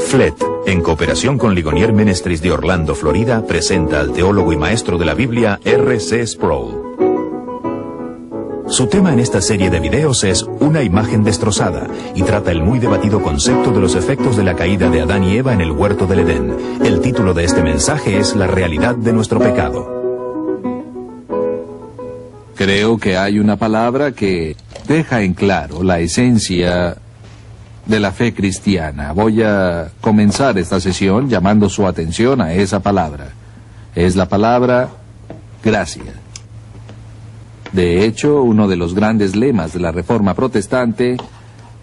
FLET, en cooperación con Ligonier Ministries de Orlando, Florida, presenta al teólogo y maestro de la Biblia, R.C. Sproul. Su tema en esta serie de videos es Una imagen destrozada, y trata el muy debatido concepto de los efectos de la caída de Adán y Eva en el huerto del Edén. El título de este mensaje es La realidad de nuestro pecado. Creo que hay una palabra que deja en claro la esencia de la fe cristiana. Voy a comenzar esta sesión llamando su atención a esa palabra. Es la palabra gracia. De hecho, uno de los grandes lemas de la Reforma Protestante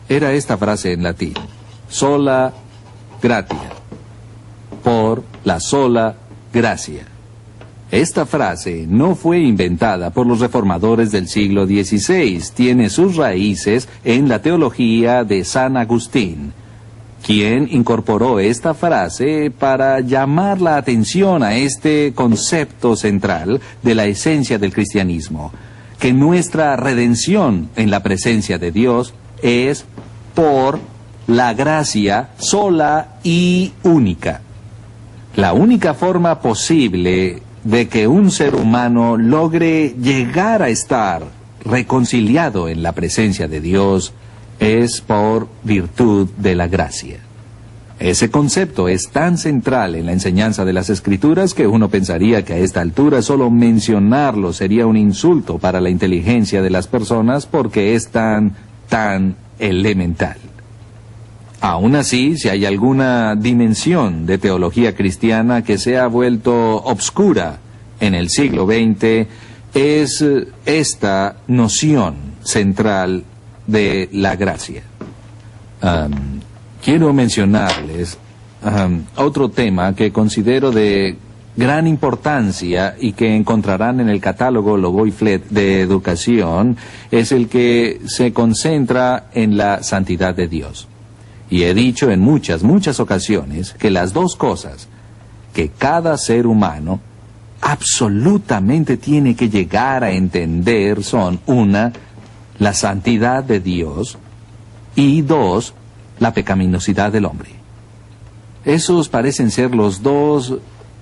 era esta frase en latín: sola gratia, por la sola gracia. Esta frase no fue inventada por los reformadores del siglo XVI, tiene sus raíces en la teología de San Agustín, quien incorporó esta frase para llamar la atención a este concepto central de la esencia del cristianismo, que nuestra redención en la presencia de Dios es por la gracia sola y única. La única forma posible de que un ser humano logre llegar a estar reconciliado en la presencia de Dios es por virtud de la gracia. Ese concepto es tan central en la enseñanza de las Escrituras que uno pensaría que a esta altura solo mencionarlo sería un insulto para la inteligencia de las personas porque es tan elemental. Aún así, si hay alguna dimensión de teología cristiana que se ha vuelto obscura en el siglo XX, es esta noción central de la gracia. Quiero mencionarles otro tema que considero de gran importancia y que encontrarán en el catálogo Lobo y Flet de educación, es el que se concentra en la santidad de Dios. Y he dicho en muchas ocasiones que las dos cosas que cada ser humano absolutamente tiene que llegar a entender son: una, la santidad de Dios, y dos, la pecaminosidad del hombre. Esos parecen ser los dos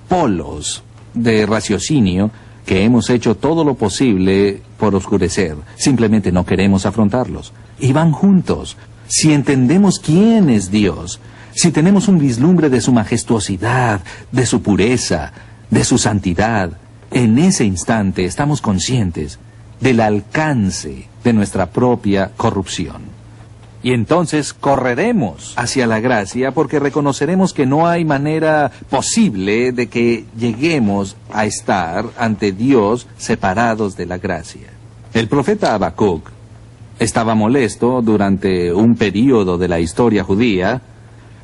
polos de raciocinio que hemos hecho todo lo posible por oscurecer. Simplemente no queremos afrontarlos. Y van juntos. Si entendemos quién es Dios, si tenemos un vislumbre de su majestuosidad, de su pureza, de su santidad, en ese instante estamos conscientes del alcance de nuestra propia corrupción. Y entonces correremos hacia la gracia porque reconoceremos que no hay manera posible de que lleguemos a estar ante Dios separados de la gracia. El profeta Habacuc estaba molesto durante un período de la historia judía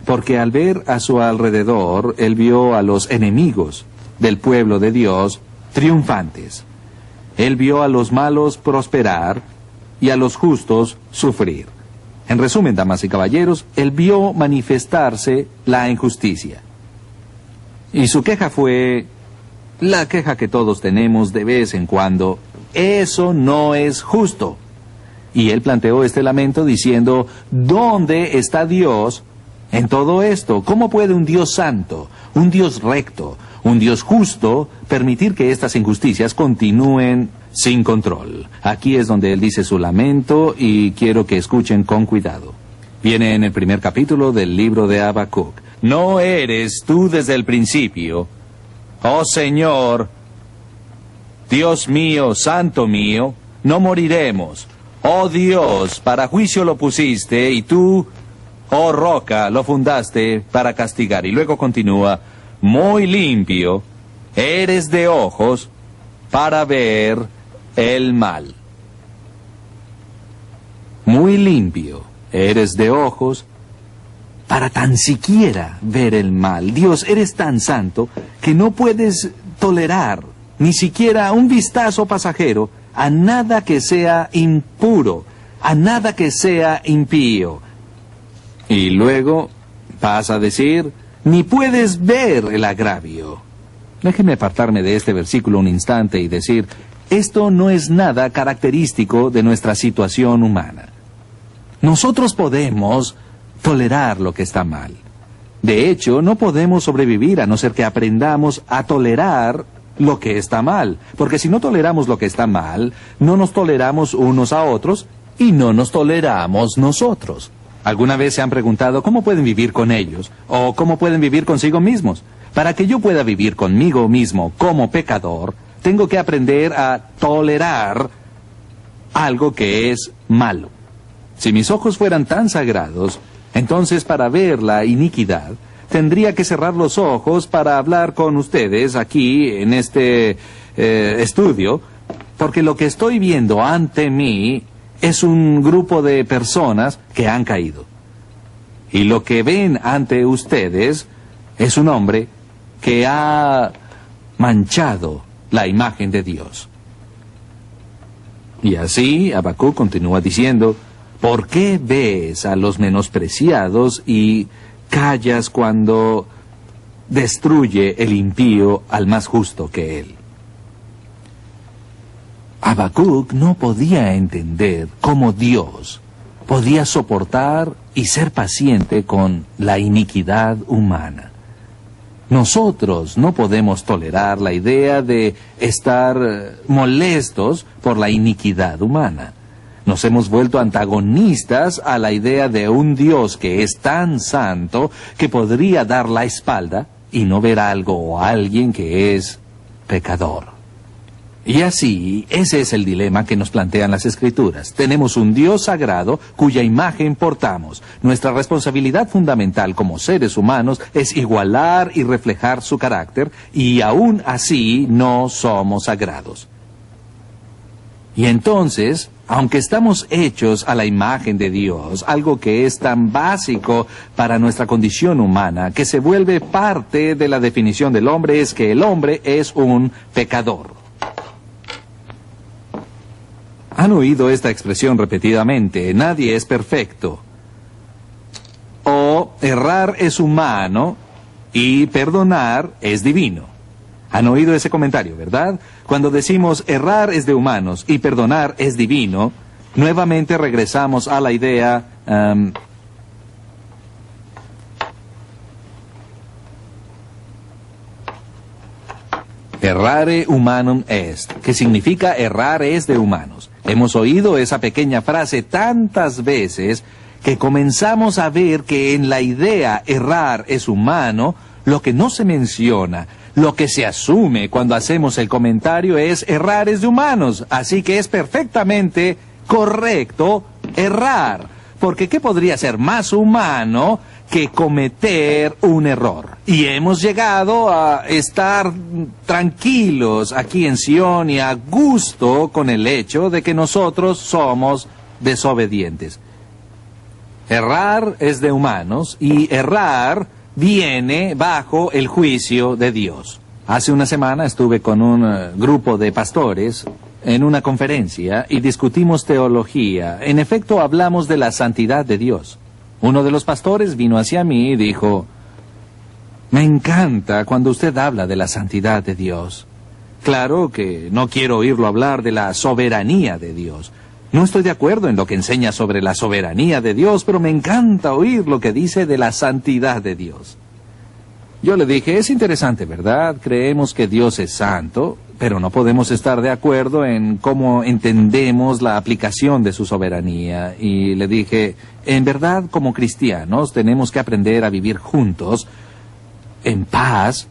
porque al ver a su alrededor, él vio a los enemigos del pueblo de Dios triunfantes. Él vio a los malos prosperar y a los justos sufrir. En resumen, damas y caballeros, él vio manifestarse la injusticia. Y su queja fue la queja que todos tenemos de vez en cuando: eso no es justo. Y él planteó este lamento diciendo: ¿dónde está Dios en todo esto? ¿Cómo puede un Dios santo, un Dios recto, un Dios justo permitir que estas injusticias continúen sin control? Aquí es donde él dice su lamento y quiero que escuchen con cuidado. Viene en el primer capítulo del libro de Habacuc. ¿No eres tú desde el principio, oh Señor, Dios mío, santo mío? No moriremos. Oh Dios, para juicio lo pusiste, y tú, oh roca, lo fundaste para castigar. Y luego continúa: muy limpio eres de ojos para ver el mal. Muy limpio eres de ojos para tan siquiera ver el mal. Dios, eres tan santo que no puedes tolerar ni siquiera un vistazo pasajero a nada que sea impuro, a nada que sea impío. Y luego pasa a decir: ni puedes ver el agravio. Déjenme apartarme de este versículo un instante y decir: esto no es nada característico de nuestra situación humana. Nosotros podemos tolerar lo que está mal. De hecho, no podemos sobrevivir a no ser que aprendamos a tolerar lo que está mal. Porque si no toleramos lo que está mal, no nos toleramos unos a otros y no nos toleramos nosotros. ¿Alguna vez se han preguntado cómo pueden vivir con ellos? ¿O cómo pueden vivir consigo mismos? Para que yo pueda vivir conmigo mismo como pecador, tengo que aprender a tolerar algo que es malo. Si mis ojos fueran tan sagrados, entonces para ver la iniquidad, tendría que cerrar los ojos para hablar con ustedes aquí en este estudio, porque lo que estoy viendo ante mí es un grupo de personas que han caído. Y lo que ven ante ustedes es un hombre que ha manchado la imagen de Dios. Y así Habacuc continúa diciendo, ¿por qué ves a los menospreciados y callas cuando destruye el impío al más justo que él? Habacuc no podía entender cómo Dios podía soportar y ser paciente con la iniquidad humana. Nosotros no podemos tolerar la idea de estar molestos por la iniquidad humana. Nos hemos vuelto antagonistas a la idea de un Dios que es tan santo que podría dar la espalda y no ver algo o a alguien que es pecador. Y así, ese es el dilema que nos plantean las Escrituras. Tenemos un Dios sagrado cuya imagen portamos. Nuestra responsabilidad fundamental como seres humanos es igualar y reflejar su carácter, y aún así no somos sagrados. Y entonces, aunque estamos hechos a la imagen de Dios, algo que es tan básico para nuestra condición humana, que se vuelve parte de la definición del hombre, es que el hombre es un pecador. Han oído esta expresión repetidamente, nadie es perfecto. O errar es humano y perdonar es divino. Han oído ese comentario, ¿verdad? Cuando decimos errar es de humanos y perdonar es divino, nuevamente regresamos a la idea errare humanum est, que significa errar es de humanos. Hemos oído esa pequeña frase tantas veces que comenzamos a ver que en la idea errar es humano, lo que no se menciona, lo que se asume cuando hacemos el comentario es errar es de humanos. Así que es perfectamente correcto errar. Porque ¿qué podría ser más humano que cometer un error? Y hemos llegado a estar tranquilos aquí en Sion y a gusto con el hecho de que nosotros somos desobedientes. Errar es de humanos y errar viene bajo el juicio de Dios. Hace una semana estuve con un grupo de pastores en una conferencia y discutimos teología. En efecto, hablamos de la santidad de Dios. Uno de los pastores vino hacia mí y dijo, me encanta cuando usted habla de la santidad de Dios. Claro que no quiero oírlo hablar de la soberanía de Dios. No estoy de acuerdo en lo que enseña sobre la soberanía de Dios, pero me encanta oír lo que dice de la santidad de Dios. Yo le dije, es interesante, ¿verdad? Creemos que Dios es santo, pero no podemos estar de acuerdo en cómo entendemos la aplicación de su soberanía. Y le dije, en verdad, como cristianos, tenemos que aprender a vivir juntos, en paz,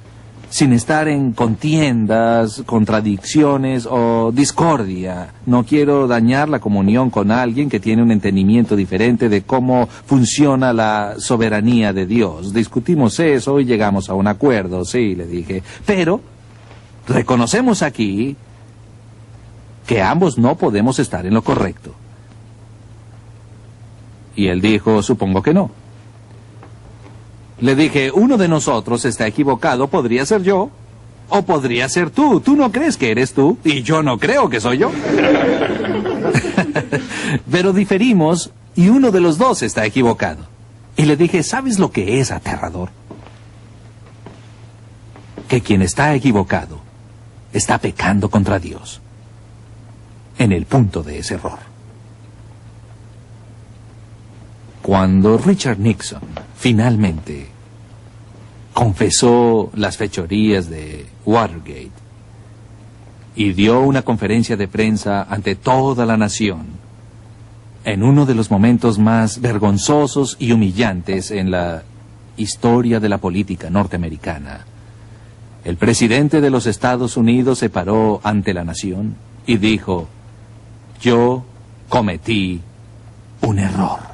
sin estar en contiendas, contradicciones o discordia. No quiero dañar la comunión con alguien que tiene un entendimiento diferente de cómo funciona la soberanía de Dios. Discutimos eso y llegamos a un acuerdo, sí, le dije. Pero reconocemos aquí que ambos no podemos estar en lo correcto. Y él dijo, supongo que no. Le dije, uno de nosotros está equivocado, podría ser yo, o podría ser tú. Tú no crees que eres tú, y yo no creo que soy yo. Pero diferimos, y uno de los dos está equivocado. Y le dije, ¿sabes lo que es aterrador? Que quien está equivocado está pecando contra Dios, en el punto de ese error. Cuando Richard Nixon finalmente confesó las fechorías de Watergate y dio una conferencia de prensa ante toda la nación en uno de los momentos más vergonzosos y humillantes en la historia de la política norteamericana. El presidente de los Estados Unidos se paró ante la nación y dijo: yo cometí un error.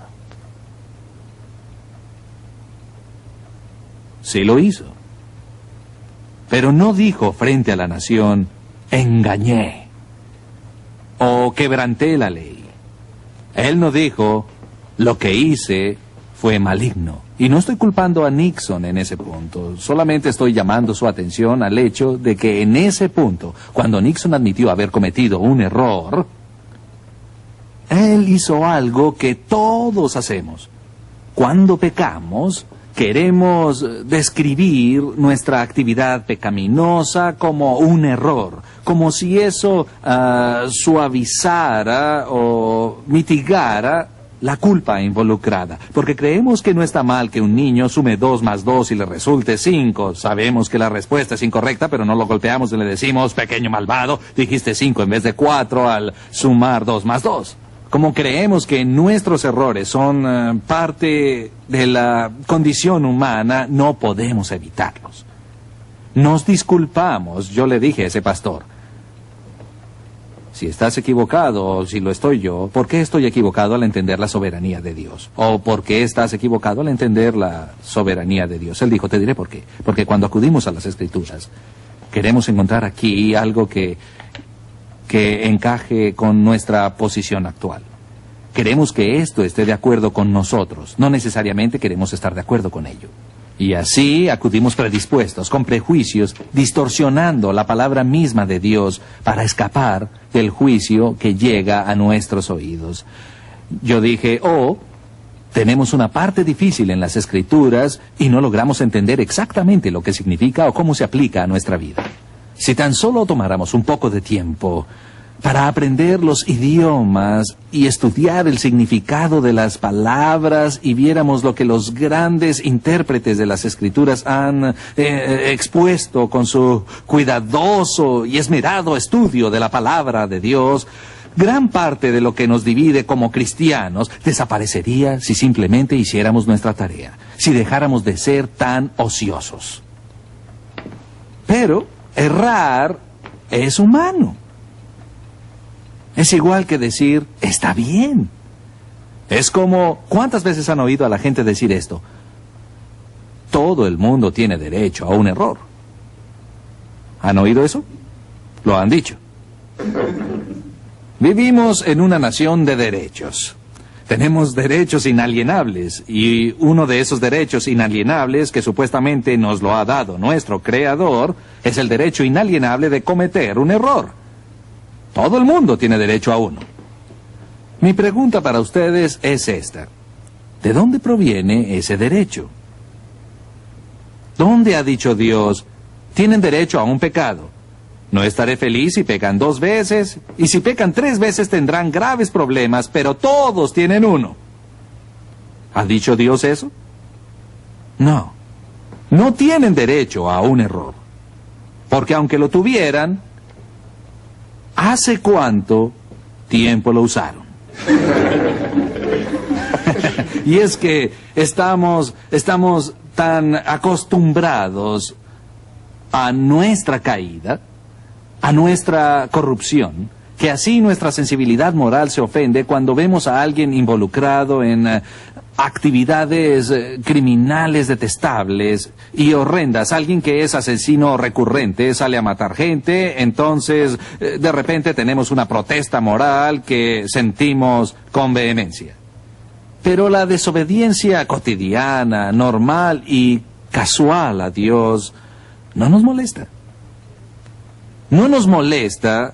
Sí lo hizo. Pero no dijo frente a la nación: engañé o quebranté la ley. Él no dijo: lo que hice fue maligno. Y no estoy culpando a Nixon en ese punto. Solamente estoy llamando su atención al hecho de que en ese punto, cuando Nixon admitió haber cometido un error, él hizo algo que todos hacemos. Cuando pecamos, queremos describir nuestra actividad pecaminosa como un error, como si eso suavizara o mitigara la culpa involucrada, porque creemos que no está mal que un niño sume 2 más 2 y le resulte 5. Sabemos que la respuesta es incorrecta, pero no lo golpeamos y le decimos: pequeño malvado, dijiste 5 en vez de 4 al sumar 2 más 2. Como creemos que nuestros errores son parte de la condición humana, no podemos evitarlos. Nos disculpamos. Yo le dije a ese pastor: si estás equivocado, o si lo estoy yo, ¿por qué estoy equivocado al entender la soberanía de Dios? ¿O por qué estás equivocado al entender la soberanía de Dios? Él dijo: te diré por qué. Porque cuando acudimos a las Escrituras, queremos encontrar aquí algo que encaje con nuestra posición actual. Queremos que esto esté de acuerdo con nosotros. No necesariamente queremos estar de acuerdo con ello. Y así acudimos predispuestos, con prejuicios, distorsionando la palabra misma de Dios para escapar del juicio que llega a nuestros oídos. Yo dije: tenemos una parte difícil en las Escrituras y no logramos entender exactamente lo que significa o cómo se aplica a nuestra vida. Si tan solo tomáramos un poco de tiempo para aprender los idiomas y estudiar el significado de las palabras y viéramos lo que los grandes intérpretes de las Escrituras han expuesto con su cuidadoso y esmerado estudio de la palabra de Dios, gran parte de lo que nos divide como cristianos desaparecería si simplemente hiciéramos nuestra tarea, si dejáramos de ser tan ociosos. Pero errar es humano. Es igual que decir: está bien. Es como, ¿cuántas veces han oído a la gente decir esto? Todo el mundo tiene derecho a un error. ¿Han oído eso? Lo han dicho. Vivimos en una nación de derechos. Tenemos derechos inalienables, y uno de esos derechos inalienables que supuestamente nos lo ha dado nuestro Creador es el derecho inalienable de cometer un error. Todo el mundo tiene derecho a uno. Mi pregunta para ustedes es esta: ¿de dónde proviene ese derecho? ¿Dónde ha dicho Dios: tienen derecho a un pecado? No estaré feliz si pecan 2 veces, y si pecan 3 veces tendrán graves problemas, pero todos tienen uno. ¿Ha dicho Dios eso? No. No tienen derecho a un error. Porque aunque lo tuvieran, ¿hace cuánto tiempo lo usaron? Y es que estamos tan acostumbrados a nuestra caída, a nuestra corrupción, que así nuestra sensibilidad moral se ofende cuando vemos a alguien involucrado en actividades criminales detestables y horrendas. Alguien que es asesino recurrente, sale a matar gente, entonces de repente tenemos una protesta moral que sentimos con vehemencia. Pero la desobediencia cotidiana, normal y casual a Dios no nos molesta. No nos molesta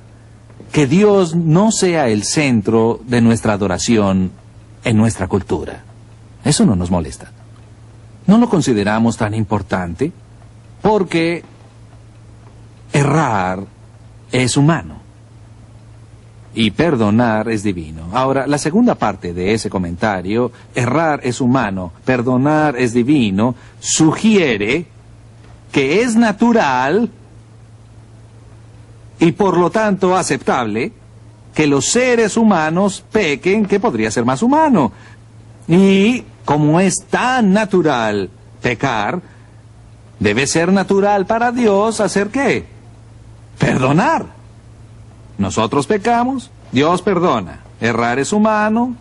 que Dios no sea el centro de nuestra adoración en nuestra cultura. Eso no nos molesta. No lo consideramos tan importante porque errar es humano y perdonar es divino. Ahora, la segunda parte de ese comentario, errar es humano, perdonar es divino, sugiere que es natural y por lo tanto aceptable que los seres humanos pequen, que podría ser más humano. Y como es tan natural pecar, debe ser natural para Dios hacer ¿qué? Perdonar. Nosotros pecamos, Dios perdona. Errar es humano,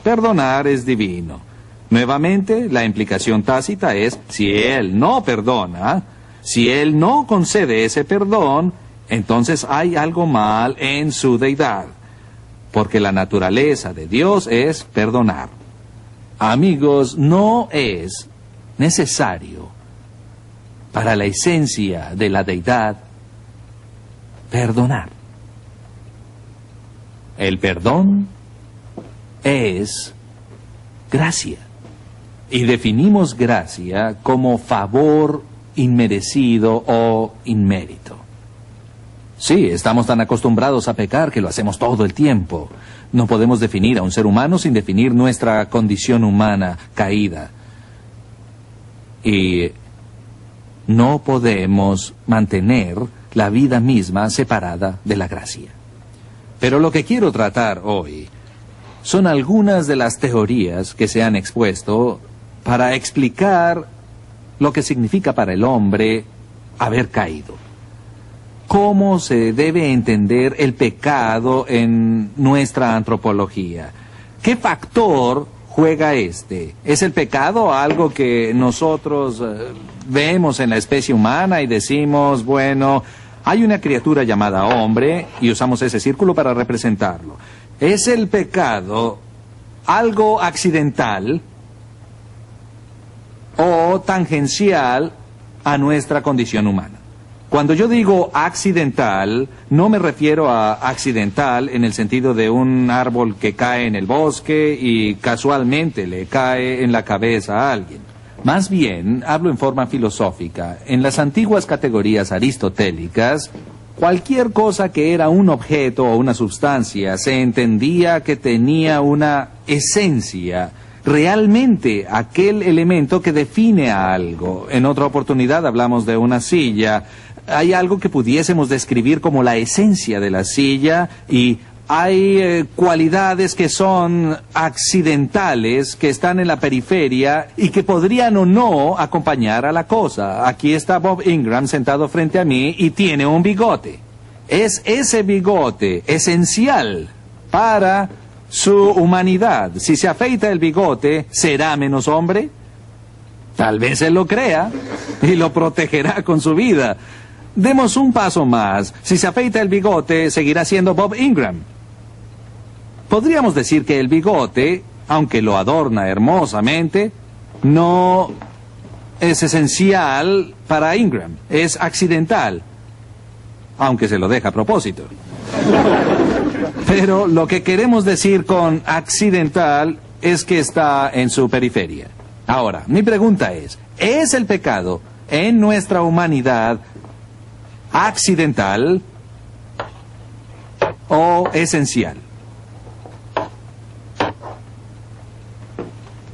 perdonar es divino. Nuevamente, la implicación tácita es, si Él no perdona, si Él no concede ese perdón, entonces hay algo mal en su deidad, porque la naturaleza de Dios es perdonar. Amigos, no es necesario para la esencia de la deidad perdonar. El perdón es gracia. Y definimos gracia como favor inmerecido o inmérito. Sí, estamos tan acostumbrados a pecar que lo hacemos todo el tiempo. No podemos definir a un ser humano sin definir nuestra condición humana caída. Y no podemos mantener la vida misma separada de la gracia. Pero lo que quiero tratar hoy son algunas de las teorías que se han expuesto para explicar lo que significa para el hombre haber caído. ¿Cómo se debe entender el pecado en nuestra antropología? ¿Qué factor juega este? ¿Es el pecado algo que nosotros vemos en la especie humana y decimos, bueno, hay una criatura llamada hombre y usamos ese círculo para representarlo? ¿Es el pecado algo accidental o tangencial a nuestra condición humana? Cuando yo digo accidental, no me refiero a accidental en el sentido de un árbol que cae en el bosque y casualmente le cae en la cabeza a alguien. Más bien, hablo en forma filosófica. En las antiguas categorías aristotélicas, cualquier cosa que era un objeto o una sustancia se entendía que tenía una esencia, realmente aquel elemento que define a algo. En otra oportunidad hablamos de una silla. Hay algo que pudiésemos describir como la esencia de la silla y hay cualidades que son accidentales, que están en la periferia y que podrían o no acompañar a la cosa. Aquí está Bob Ingram sentado frente a mí y tiene un bigote. ¿Es ese bigote esencial para su humanidad? Si se afeita el bigote, ¿será menos hombre? Tal vez él lo crea y lo protegerá con su vida. Demos un paso más. Si se afeita el bigote, seguirá siendo Bob Ingram. Podríamos decir que el bigote, aunque lo adorna hermosamente, no es esencial para Ingram. Es accidental, aunque se lo deja a propósito. Pero lo que queremos decir con accidental es que está en su periferia. Ahora, mi pregunta ¿es el pecado en nuestra humanidad accidental o esencial?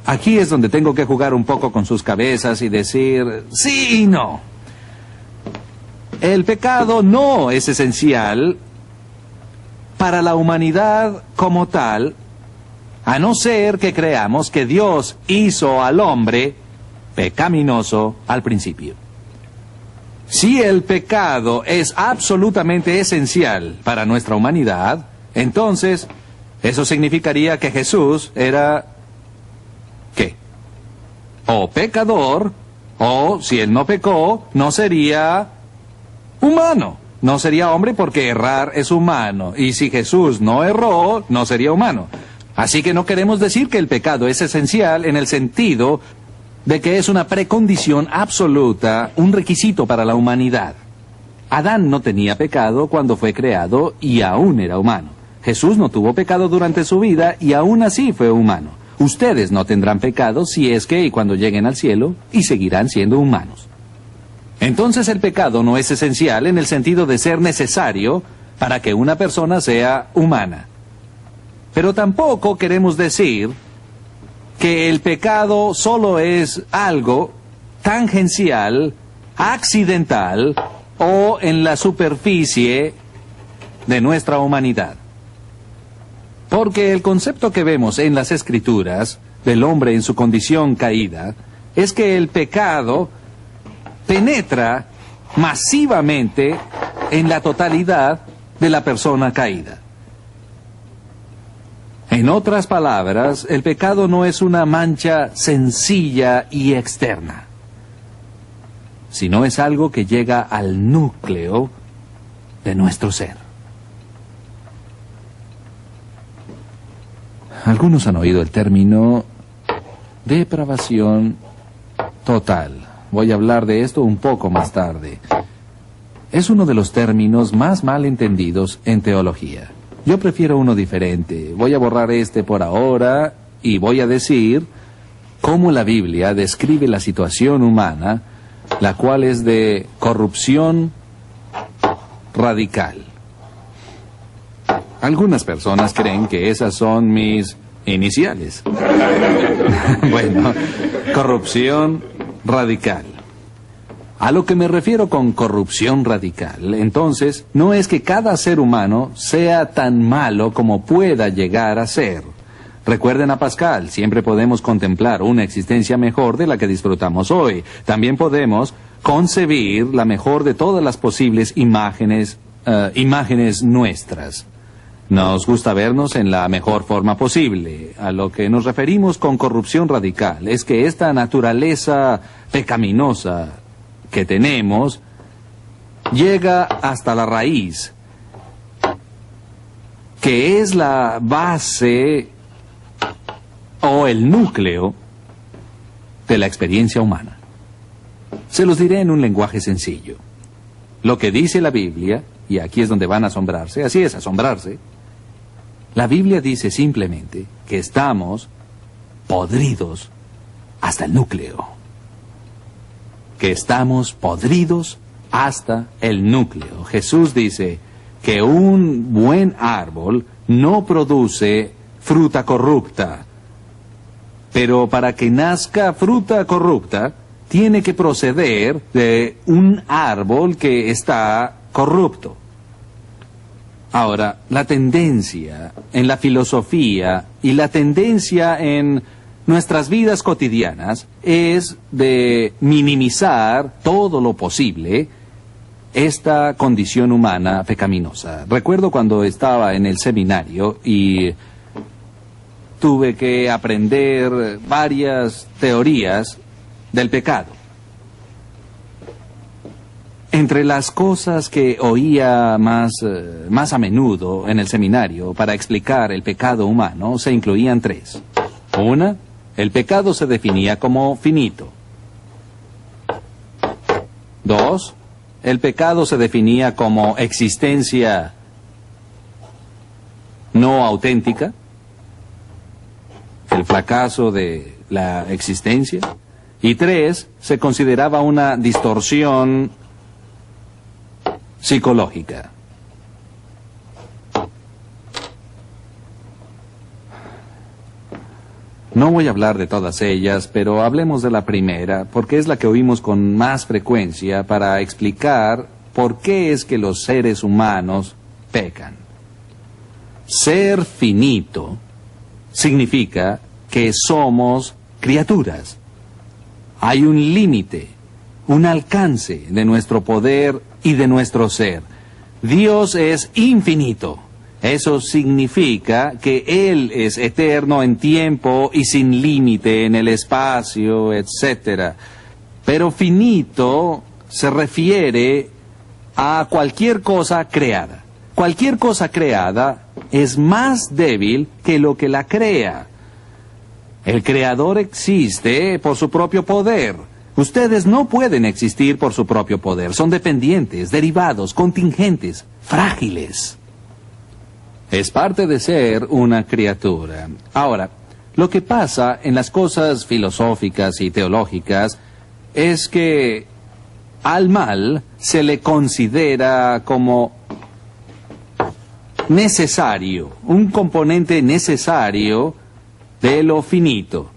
Aquí es donde tengo que jugar un poco con sus cabezas y decir sí y no. El pecado no es esencial para la humanidad como tal, a no ser que creamos que Dios hizo al hombre pecaminoso al principio. Si el pecado es absolutamente esencial para nuestra humanidad, entonces eso significaría que Jesús era, ¿qué? O pecador, o si él no pecó, no sería humano. No sería hombre porque errar es humano. Y si Jesús no erró, no sería humano. Así que no queremos decir que el pecado es esencial en el sentido de que es una precondición absoluta, un requisito para la humanidad. Adán no tenía pecado cuando fue creado y aún era humano. Jesús no tuvo pecado durante su vida y aún así fue humano. Ustedes no tendrán pecado si es que y cuando lleguen al cielo y seguirán siendo humanos. Entonces el pecado no es esencial en el sentido de ser necesario para que una persona sea humana. Pero tampoco queremos decir que el pecado solo es algo tangencial accidental o en la superficie de nuestra humanidad. Porque el concepto que vemos en las Escrituras del hombre en su condición caída es que el pecado penetra masivamente en la totalidad de la persona caída. En otras palabras, el pecado no es una mancha sencilla y externa, sino es algo que llega al núcleo de nuestro ser. Algunos han oído el término depravación total. Voy a hablar de esto un poco más tarde. Es uno de los términos más mal entendidos en teología. Yo prefiero uno diferente. Voy a borrar este por ahora y voy a decir cómo la Biblia describe la situación humana, la cual es de corrupción radical. Algunas personas creen que esas son mis iniciales. Bueno, corrupción radical. A lo que me refiero con corrupción radical, entonces, no es que cada ser humano sea tan malo como pueda llegar a ser. Recuerden a Pascal, siempre podemos contemplar una existencia mejor de la que disfrutamos hoy. También podemos concebir la mejor de todas las posibles imágenes nuestras. Nos gusta vernos en la mejor forma posible. A lo que nos referimos con corrupción radical es que esta naturaleza pecaminosa que tenemos llega hasta la raíz, que es la base o el núcleo de la experiencia humana. Se los diré en un lenguaje sencillo. Lo que dice la Biblia, y aquí es donde van a asombrarse, así es, asombrarse. La Biblia dice simplemente que estamos podridos hasta el núcleo. Que estamos podridos hasta el núcleo. Jesús dice que un buen árbol no produce fruta corrupta, pero para que nazca fruta corrupta, tiene que proceder de un árbol que está corrupto. Ahora, la tendencia en la filosofía y la tendencia en nuestras vidas cotidianas es de minimizar todo lo posible esta condición humana pecaminosa. Recuerdo cuando estaba en el seminario y tuve que aprender varias teorías del pecado. Entre las cosas que oía más a menudo en el seminario para explicar el pecado humano se incluían tres. Una, el pecado se definía como finito. Dos, el pecado se definía como existencia no auténtica, el fracaso de la existencia. Y tres, se consideraba una distorsión psicológica. No voy a hablar de todas ellas, pero hablemos de la primera, porque es la que oímos con más frecuencia para explicar por qué es que los seres humanos pecan. Ser finito significa que somos criaturas. Hay un límite, un alcance de nuestro poder y de nuestro ser. Dios es infinito. Eso significa que Él es eterno en tiempo y sin límite en el espacio, etc. Pero finito se refiere a cualquier cosa creada. Cualquier cosa creada es más débil que lo que la crea. El creador existe por su propio poder. Ustedes no pueden existir por su propio poder. Son dependientes, derivados, contingentes, frágiles. Es parte de ser una criatura. Ahora, lo que pasa en las cosas filosóficas y teológicas es que al mal se le considera como necesario, un componente necesario de lo finito.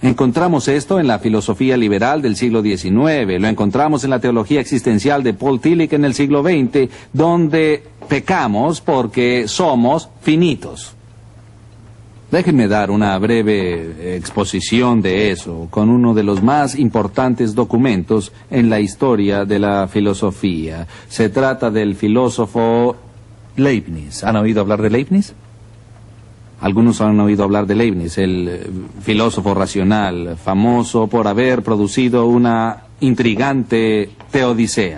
Encontramos esto en la filosofía liberal del siglo XIX, lo encontramos en la teología existencial de Paul Tillich en el siglo XX, donde pecamos porque somos finitos. Déjenme dar una breve exposición de eso con uno de los más importantes documentos en la historia de la filosofía. Se trata del filósofo Leibniz. ¿Han oído hablar de Leibniz? Algunos han oído hablar de Leibniz, el filósofo racional, famoso por haber producido una intrigante teodicea.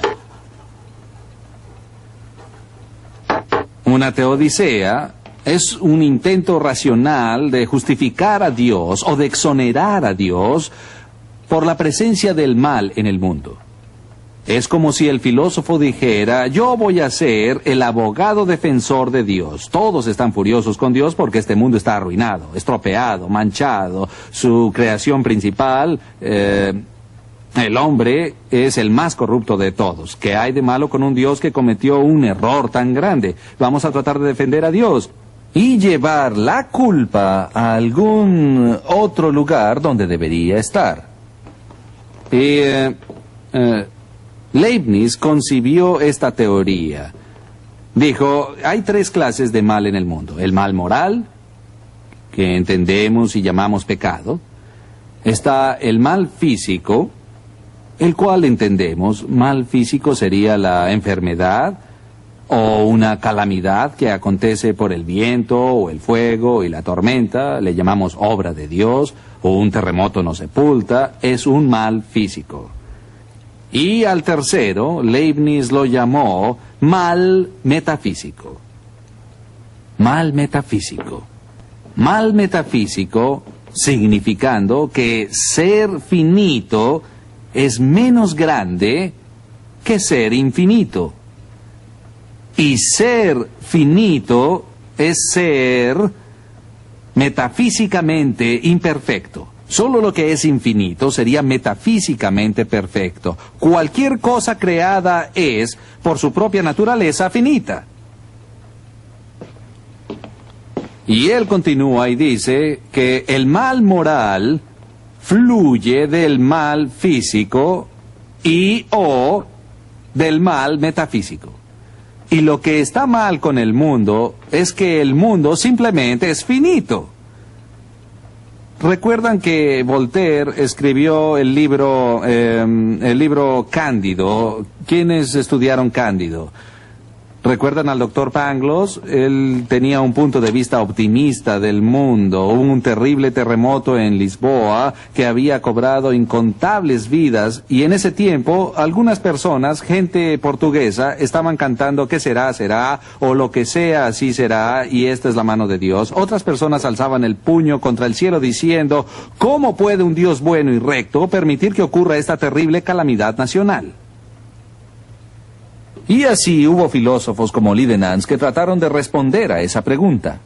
Una teodicea es un intento racional de justificar a Dios o de exonerar a Dios por la presencia del mal en el mundo. Es como si el filósofo dijera, yo voy a ser el abogado defensor de Dios. Todos están furiosos con Dios porque este mundo está arruinado, estropeado, manchado. Su creación principal, el hombre, es el más corrupto de todos. ¿Qué hay de malo con un Dios que cometió un error tan grande? Vamos a tratar de defender a Dios y llevar la culpa a algún otro lugar donde debería estar. Y Leibniz concibió esta teoría. Dijo, hay tres clases de mal en el mundo. El mal moral, que entendemos y llamamos pecado. Está el mal físico, el cual entendemos. Mal físico sería la enfermedad o una calamidad que acontece por el viento o el fuego y la tormenta. Le llamamos obra de Dios, o un terremoto nos sepulta. Es un mal físico. Y al tercero, Leibniz lo llamó mal metafísico. Mal metafísico. Mal metafísico significando que ser finito es menos grande que ser infinito. Y ser finito es ser metafísicamente imperfecto. Solo lo que es infinito sería metafísicamente perfecto. Cualquier cosa creada es, por su propia naturaleza, finita. Y él continúa y dice que el mal moral fluye del mal físico y o del mal metafísico. Y lo que está mal con el mundo es que el mundo simplemente es finito. ¿Recuerdan que Voltaire escribió el libro Cándido? ¿Quiénes estudiaron Cándido? ¿Recuerdan al doctor Pangloss? Él tenía un punto de vista optimista del mundo. Hubo un terrible terremoto en Lisboa que había cobrado incontables vidas y en ese tiempo algunas personas, gente portuguesa, estaban cantando ¿qué será, será? O lo que sea, así será y esta es la mano de Dios. Otras personas alzaban el puño contra el cielo diciendo ¿cómo puede un Dios bueno y recto permitir que ocurra esta terrible calamidad nacional? Y así hubo filósofos como Leibniz que trataron de responder a esa pregunta.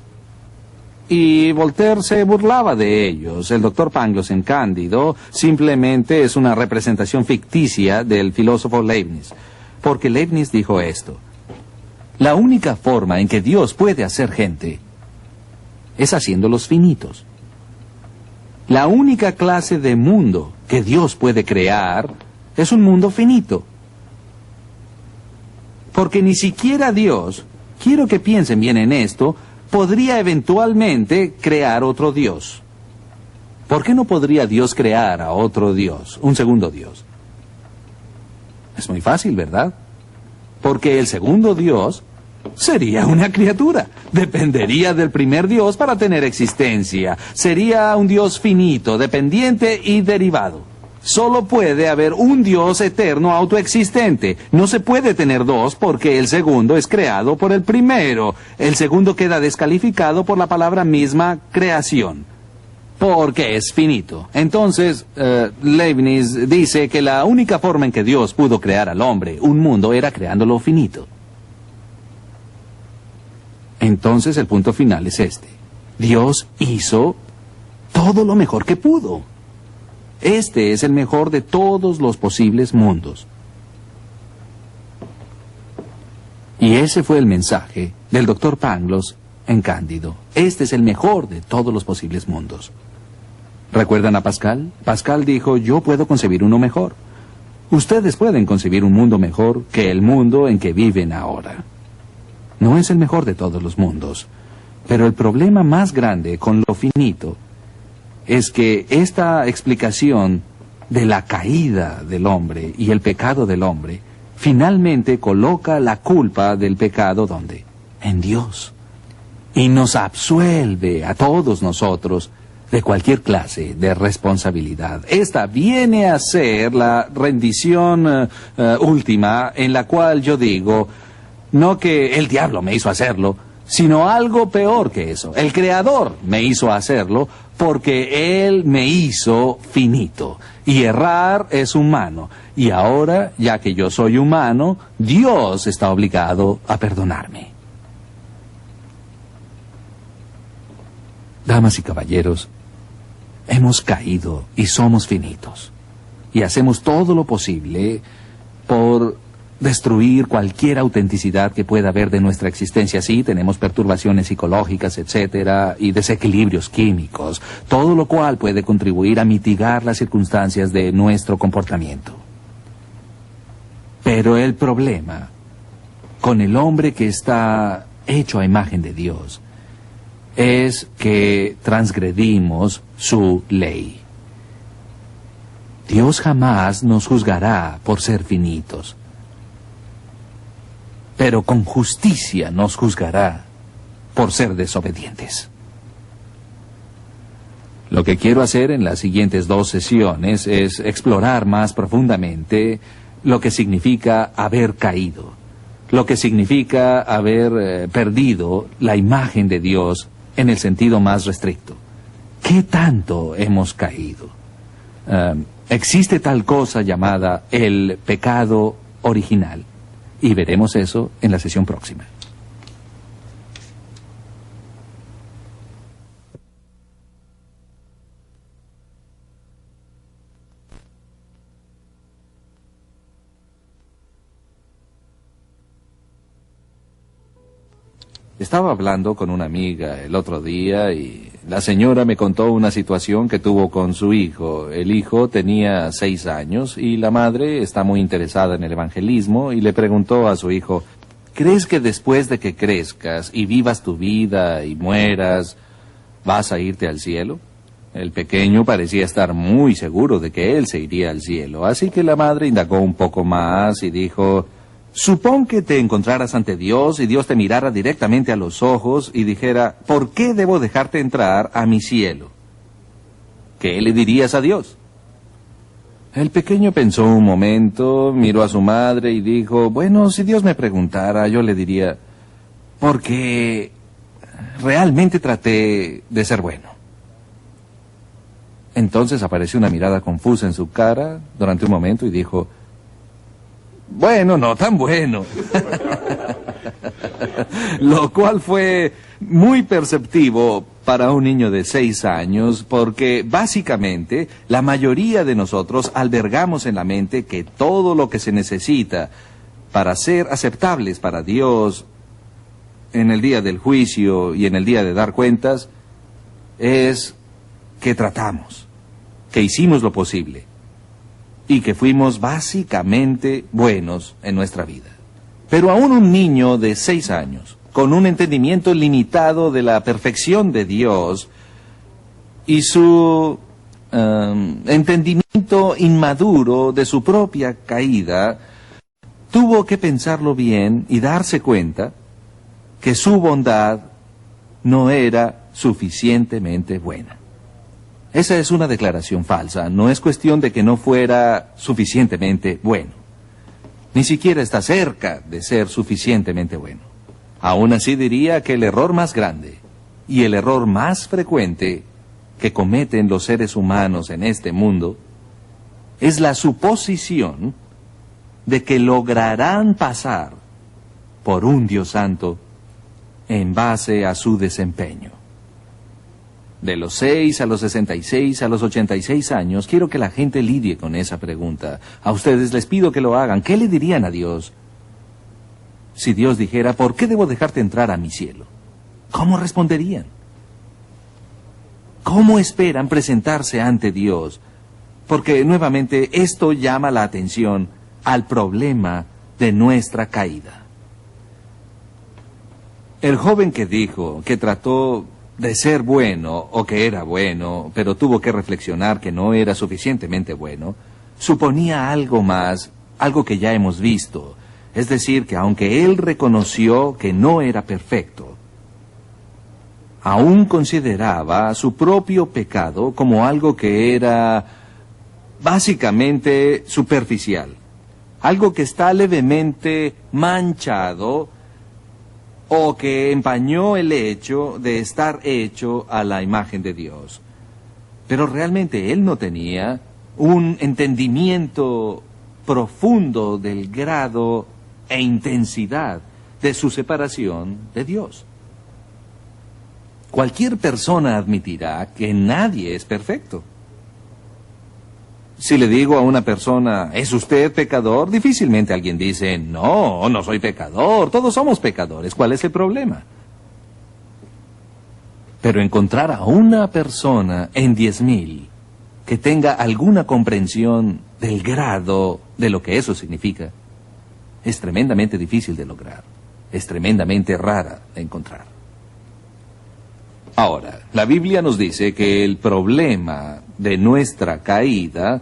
Y Voltaire se burlaba de ellos. El doctor Pangloss en Cándido simplemente es una representación ficticia del filósofo Leibniz. Porque Leibniz dijo esto: la única forma en que Dios puede hacer gente es haciéndolos finitos. La única clase de mundo que Dios puede crear es un mundo finito. Porque ni siquiera Dios, quiero que piensen bien en esto, podría eventualmente crear otro Dios. ¿Por qué no podría Dios crear a otro Dios, un segundo Dios? Es muy fácil, ¿verdad? Porque el segundo Dios sería una criatura. Dependería del primer Dios para tener existencia. Sería un Dios finito, dependiente y derivado. Solo puede haber un Dios eterno autoexistente. No se puede tener dos porque el segundo es creado por el primero. El segundo queda descalificado por la palabra misma creación, porque es finito. Entonces, Leibniz dice que la única forma en que Dios pudo crear al hombre, un mundo, era creándolo finito. Entonces el punto final es este: Dios hizo todo lo mejor que pudo. Este es el mejor de todos los posibles mundos. Y ese fue el mensaje del doctor Pangloss en Cándido. Este es el mejor de todos los posibles mundos. ¿Recuerdan a Pascal? Pascal dijo, yo puedo concebir uno mejor. Ustedes pueden concebir un mundo mejor que el mundo en que viven ahora. No es el mejor de todos los mundos, pero el problema más grande con lo finito es que esta explicación de la caída del hombre y el pecado del hombre finalmente coloca la culpa del pecado ¿dónde? En Dios. Y nos absuelve a todos nosotros de cualquier clase de responsabilidad. Esta viene a ser la rendición última en la cual yo digo, no que el diablo me hizo hacerlo, sino algo peor que eso. El Creador me hizo hacerlo porque Él me hizo finito. Y errar es humano. Y ahora, ya que yo soy humano, Dios está obligado a perdonarme. Damas y caballeros, hemos caído y somos finitos. Y hacemos todo lo posible por destruir cualquier autenticidad que pueda haber de nuestra existencia. Sí, tenemos perturbaciones psicológicas, etcétera, y desequilibrios químicos, todo lo cual puede contribuir a mitigar las circunstancias de nuestro comportamiento. Pero el problema con el hombre que está hecho a imagen de Dios es que transgredimos su ley. Dios jamás nos juzgará por ser finitos, pero con justicia nos juzgará por ser desobedientes. Lo que quiero hacer en las siguientes 2 sesiones es explorar más profundamente lo que significa haber caído, lo que significa haber perdido la imagen de Dios en el sentido más restricto. ¿Qué tanto hemos caído? Existe tal cosa llamada el pecado original. Y veremos eso en la sesión próxima. Estaba hablando con una amiga el otro día y la señora me contó una situación que tuvo con su hijo. El hijo tenía 6 años y la madre está muy interesada en el evangelismo y le preguntó a su hijo, ¿crees que después de que crezcas y vivas tu vida y mueras, vas a irte al cielo? El pequeño parecía estar muy seguro de que él se iría al cielo, así que la madre indagó un poco más y dijo, supón que te encontraras ante Dios y Dios te mirara directamente a los ojos y dijera, ¿por qué debo dejarte entrar a mi cielo? ¿Qué le dirías a Dios? El pequeño pensó un momento, miró a su madre y dijo, bueno, si Dios me preguntara, yo le diría, porque realmente traté de ser bueno. Entonces apareció una mirada confusa en su cara durante un momento y dijo, bueno, no tan bueno. Lo cual fue muy perceptivo para un niño de 6 años, porque básicamente la mayoría de nosotros albergamos en la mente que todo lo que se necesita para ser aceptables para Dios en el día del juicio y en el día de dar cuentas es que tratamos, que hicimos lo posible y que fuimos básicamente buenos en nuestra vida. Pero aún un niño de 6 años, con un entendimiento limitado de la perfección de Dios y su entendimiento inmaduro de su propia caída, tuvo que pensarlo bien y darse cuenta que su bondad no era suficientemente buena. Esa es una declaración falsa. No es cuestión de que no fuera suficientemente bueno. Ni siquiera está cerca de ser suficientemente bueno. Aún así diría que el error más grande y el error más frecuente que cometen los seres humanos en este mundo es la suposición de que lograrán pasar por un Dios santo en base a su desempeño. De los 6 a los 66, a los 86 años, quiero que la gente lidie con esa pregunta. A ustedes les pido que lo hagan. ¿Qué le dirían a Dios si Dios dijera, ¿por qué debo dejarte entrar a mi cielo? ¿Cómo responderían? ¿cómo esperan presentarse ante Dios? Porque nuevamente esto llama la atención al problema de nuestra caída. El joven que dijo que trató de ser bueno o que era bueno, pero tuvo que reflexionar que no era suficientemente bueno, suponía algo más, algo que ya hemos visto. Es decir, que aunque él reconoció que no era perfecto, aún consideraba su propio pecado como algo que era básicamente superficial, algo que está levemente manchado o que empañó el hecho de estar hecho a la imagen de Dios. Pero realmente él no tenía un entendimiento profundo del grado e intensidad de su separación de Dios. Cualquier persona admitirá que nadie es perfecto. Si le digo a una persona, ¿es usted pecador?, difícilmente alguien dice, no, no soy pecador, todos somos pecadores, ¿cuál es el problema? Pero encontrar a una persona en 10,000 que tenga alguna comprensión del grado de lo que eso significa, es tremendamente difícil de lograr, es tremendamente rara de encontrar. Ahora, la Biblia nos dice que el problema de nuestra caída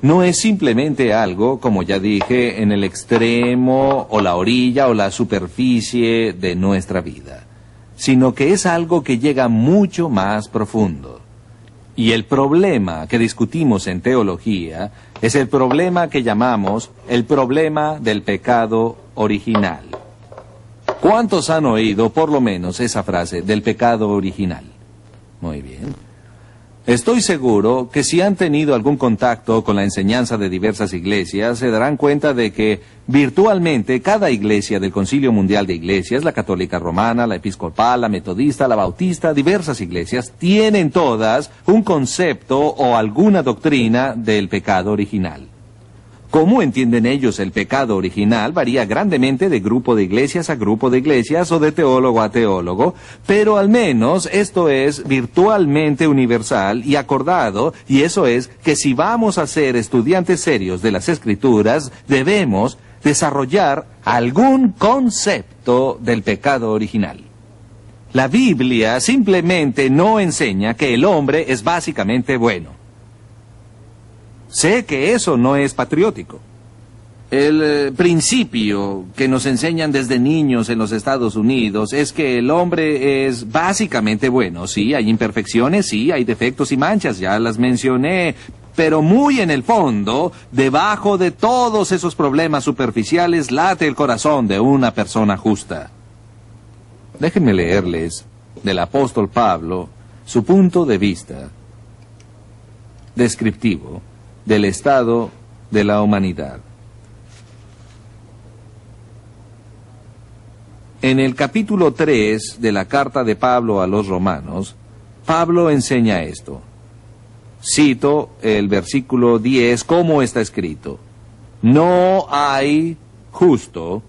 no es simplemente algo, como ya dije, en el extremo o la orilla o la superficie de nuestra vida, sino que es algo que llega mucho más profundo. Y el problema que discutimos en teología es el problema que llamamos el problema del pecado original. ¿Cuántos han oído por lo menos esa frase del pecado original? Muy bien. Estoy seguro que si han tenido algún contacto con la enseñanza de diversas iglesias, se darán cuenta de que virtualmente cada iglesia del Concilio Mundial de Iglesias, la católica romana, la episcopal, la metodista, la bautista, diversas iglesias, tienen todas un concepto o alguna doctrina del pecado original. Cómo entienden ellos el pecado original varía grandemente de grupo de iglesias a grupo de iglesias o de teólogo a teólogo, pero al menos esto es virtualmente universal y acordado, y eso es que si vamos a ser estudiantes serios de las Escrituras, debemos desarrollar algún concepto del pecado original. La Biblia simplemente no enseña que el hombre es básicamente bueno. Sé que eso no es patriótico. El principio que nos enseñan desde niños en los Estados Unidos es que el hombre es básicamente bueno. Sí, hay imperfecciones, sí, hay defectos y manchas, ya las mencioné, pero muy en el fondo, debajo de todos esos problemas superficiales, late el corazón de una persona justa. Déjenme leerles del apóstol Pablo su punto de vista descriptivo del estado de la humanidad. En el capítulo 3 de la carta de Pablo a los romanos, Pablo enseña esto. Cito el versículo 10, ¿cómo está escrito? No hay justo,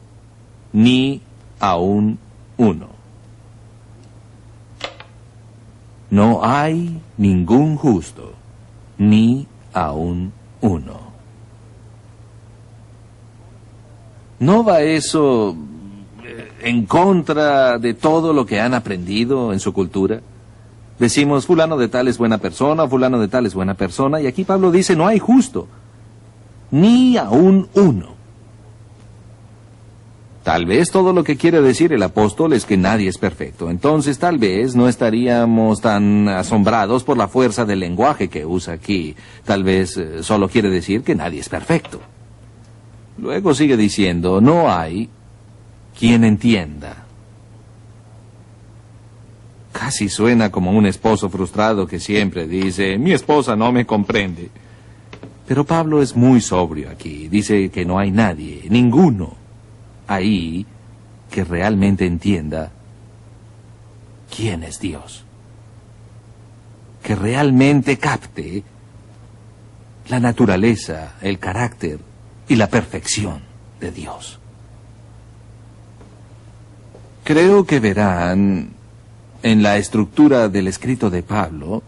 ni aun uno. No hay ningún justo, ni aún uno. ¿No va eso en contra de todo lo que han aprendido en su cultura? Decimos, fulano de tal es buena persona, fulano de tal es buena persona, y aquí Pablo dice, no hay justo, ni aún uno. Tal vez todo lo que quiere decir el apóstol es que nadie es perfecto. Entonces tal vez no estaríamos tan asombrados por la fuerza del lenguaje que usa aquí. Tal vez solo quiere decir que nadie es perfecto. Luego sigue diciendo, no hay quien entienda. Casi suena como un esposo frustrado que siempre dice, mi esposa no me comprende. Pero Pablo es muy sobrio aquí. Dice que no hay nadie, ninguno ahí que realmente entienda quién es Dios, que realmente capte la naturaleza, el carácter y la perfección de Dios. Creo que verán en la estructura del escrito de Pablo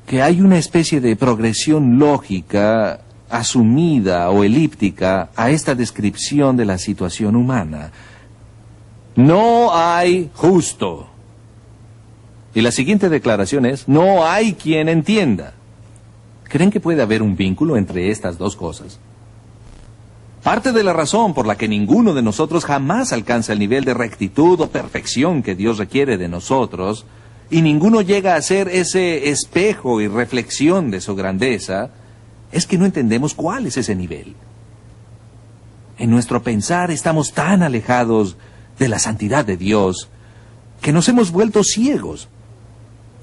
que hay una especie de progresión lógica asumida o elíptica a esta descripción de la situación humana. No hay justo. Y la siguiente declaración es, no hay quien entienda. ¿Creen que puede haber un vínculo entre estas dos cosas? Parte de la razón por la que ninguno de nosotros jamás alcanza el nivel de rectitud o perfección que Dios requiere de nosotros, y ninguno llega a ser ese espejo y reflexión de su grandeza, es que no entendemos cuál es ese nivel. En nuestro pensar estamos tan alejados de la santidad de Dios que nos hemos vuelto ciegos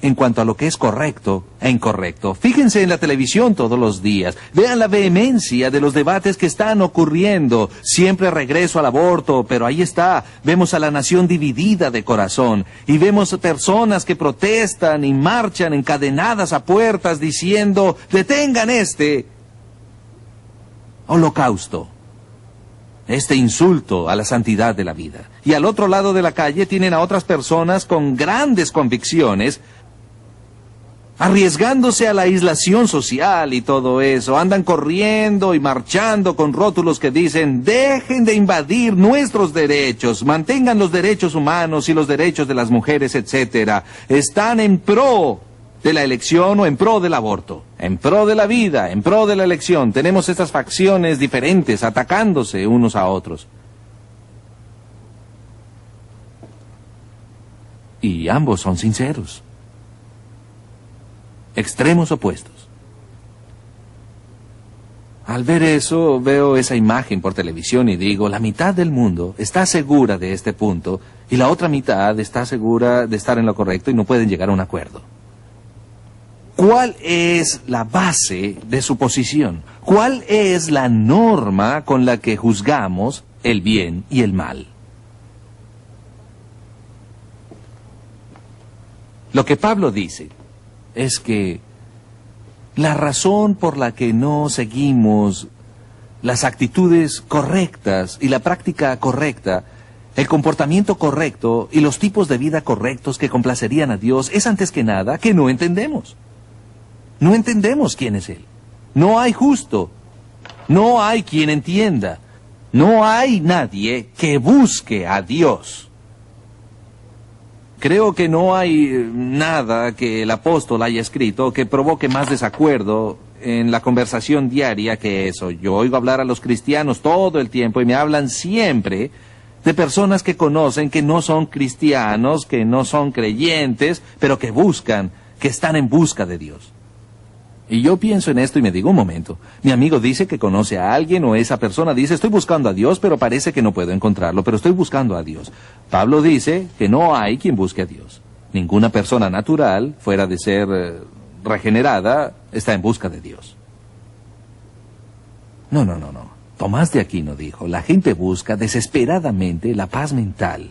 en cuanto a lo que es correcto e incorrecto. Fíjense en la televisión todos los días. Vean la vehemencia de los debates que están ocurriendo. Siempre regreso al aborto, pero ahí está. Vemos a la nación dividida de corazón. Y vemos personas que protestan y marchan encadenadas a puertas diciendo, detengan este holocausto, este insulto a la santidad de la vida. Y al otro lado de la calle tienen a otras personas con grandes convicciones, arriesgándose a la aislación social y todo eso. Andan corriendo y marchando con rótulos que dicen, dejen de invadir nuestros derechos, mantengan los derechos humanos y los derechos de las mujeres, etc. Están en pro de la elección o en pro del aborto, en pro de la vida, en pro de la elección. Tenemos estas facciones diferentes atacándose unos a otros. Y ambos son sinceros. Extremos opuestos. Al ver eso, veo esa imagen por televisión y digo, la mitad del mundo está segura de este punto y la otra mitad está segura de estar en lo correcto y no pueden llegar a un acuerdo. ¿Cuál es la base de su posición? ¿Cuál es la norma con la que juzgamos el bien y el mal? Lo que Pablo dice es que la razón por la que no seguimos las actitudes correctas y la práctica correcta, el comportamiento correcto y los tipos de vida correctos que complacerían a Dios es antes que nada que no entendemos. No entendemos quién es Él. No hay justo. No hay quien entienda. No hay nadie que busque a Dios. Creo que no hay nada que el apóstol haya escrito que provoque más desacuerdo en la conversación diaria que eso. Yo oigo hablar a los cristianos todo el tiempo y me hablan siempre de personas que conocen que no son cristianos, que no son creyentes, pero que buscan, que están en busca de Dios. Y yo pienso en esto y me digo, un momento, mi amigo dice que conoce a alguien o esa persona dice, estoy buscando a Dios, pero parece que no puedo encontrarlo, pero estoy buscando a Dios. Pablo dice que no hay quien busque a Dios. Ninguna persona natural, fuera de ser regenerada, está en busca de Dios. No. Tomás de Aquino dijo, la gente busca desesperadamente la paz mental,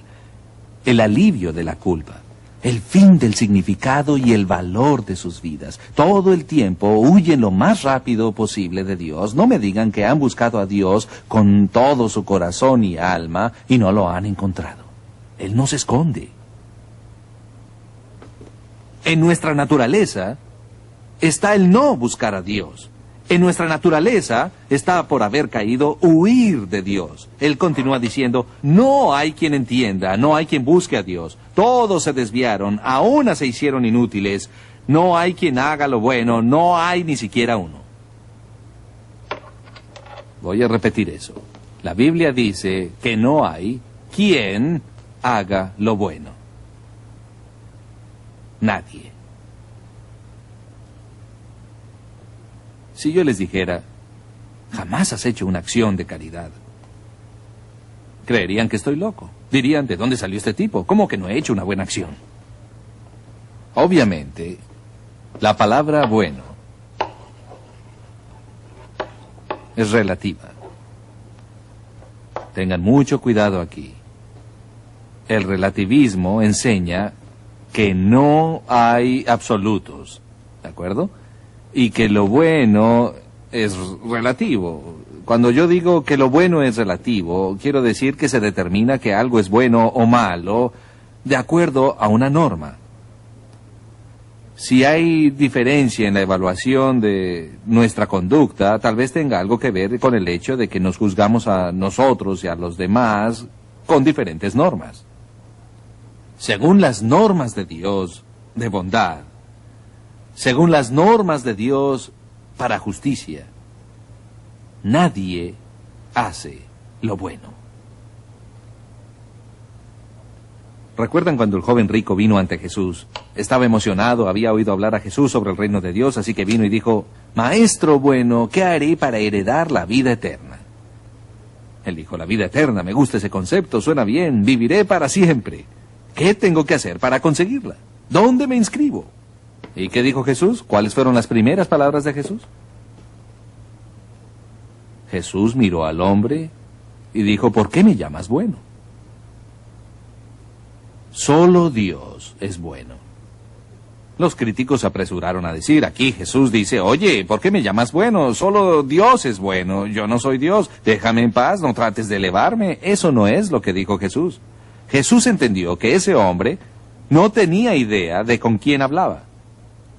el alivio de la culpa, el fin del significado y el valor de sus vidas. Todo el tiempo huyen lo más rápido posible de Dios. No me digan que han buscado a Dios con todo su corazón y alma y no lo han encontrado. Él no se esconde. En nuestra naturaleza está el no buscar a Dios. En nuestra naturaleza está por haber caído huir de Dios. Él continúa diciendo, no hay quien entienda, no hay quien busque a Dios. Todos se desviaron, aún se hicieron inútiles. No hay quien haga lo bueno, no hay ni siquiera uno. Voy a repetir eso. La Biblia dice que no hay quien haga lo bueno. Nadie. Si yo les dijera, jamás has hecho una acción de caridad, creerían que estoy loco. Dirían, ¿de dónde salió este tipo? ¿Cómo que no he hecho una buena acción? Obviamente, la palabra bueno es relativa. Tengan mucho cuidado aquí. El relativismo enseña que no hay absolutos, ¿de acuerdo? Y que lo bueno es relativo. Cuando yo digo que lo bueno es relativo, quiero decir que se determina que algo es bueno o malo de acuerdo a una norma. Si hay diferencia en la evaluación de nuestra conducta, tal vez tenga algo que ver con el hecho de que nos juzgamos a nosotros y a los demás con diferentes normas. Según las normas de Dios de bondad, según las normas de Dios para justicia, nadie hace lo bueno. ¿Recuerdan cuando el joven rico vino ante Jesús? Estaba emocionado, había oído hablar a Jesús sobre el reino de Dios, así que vino y dijo, Maestro bueno, ¿qué haré para heredar la vida eterna? Él dijo, la vida eterna, me gusta ese concepto, suena bien, viviré para siempre. ¿Qué tengo que hacer para conseguirla? ¿Dónde me inscribo? ¿Y qué dijo Jesús? ¿Cuáles fueron las primeras palabras de Jesús? Jesús miró al hombre y dijo, ¿por qué me llamas bueno? Solo Dios es bueno. Los críticos se apresuraron a decir, aquí Jesús dice, oye, ¿por qué me llamas bueno? Solo Dios es bueno, yo no soy Dios, déjame en paz, no trates de elevarme. Eso no es lo que dijo Jesús. Jesús entendió que ese hombre no tenía idea de con quién hablaba.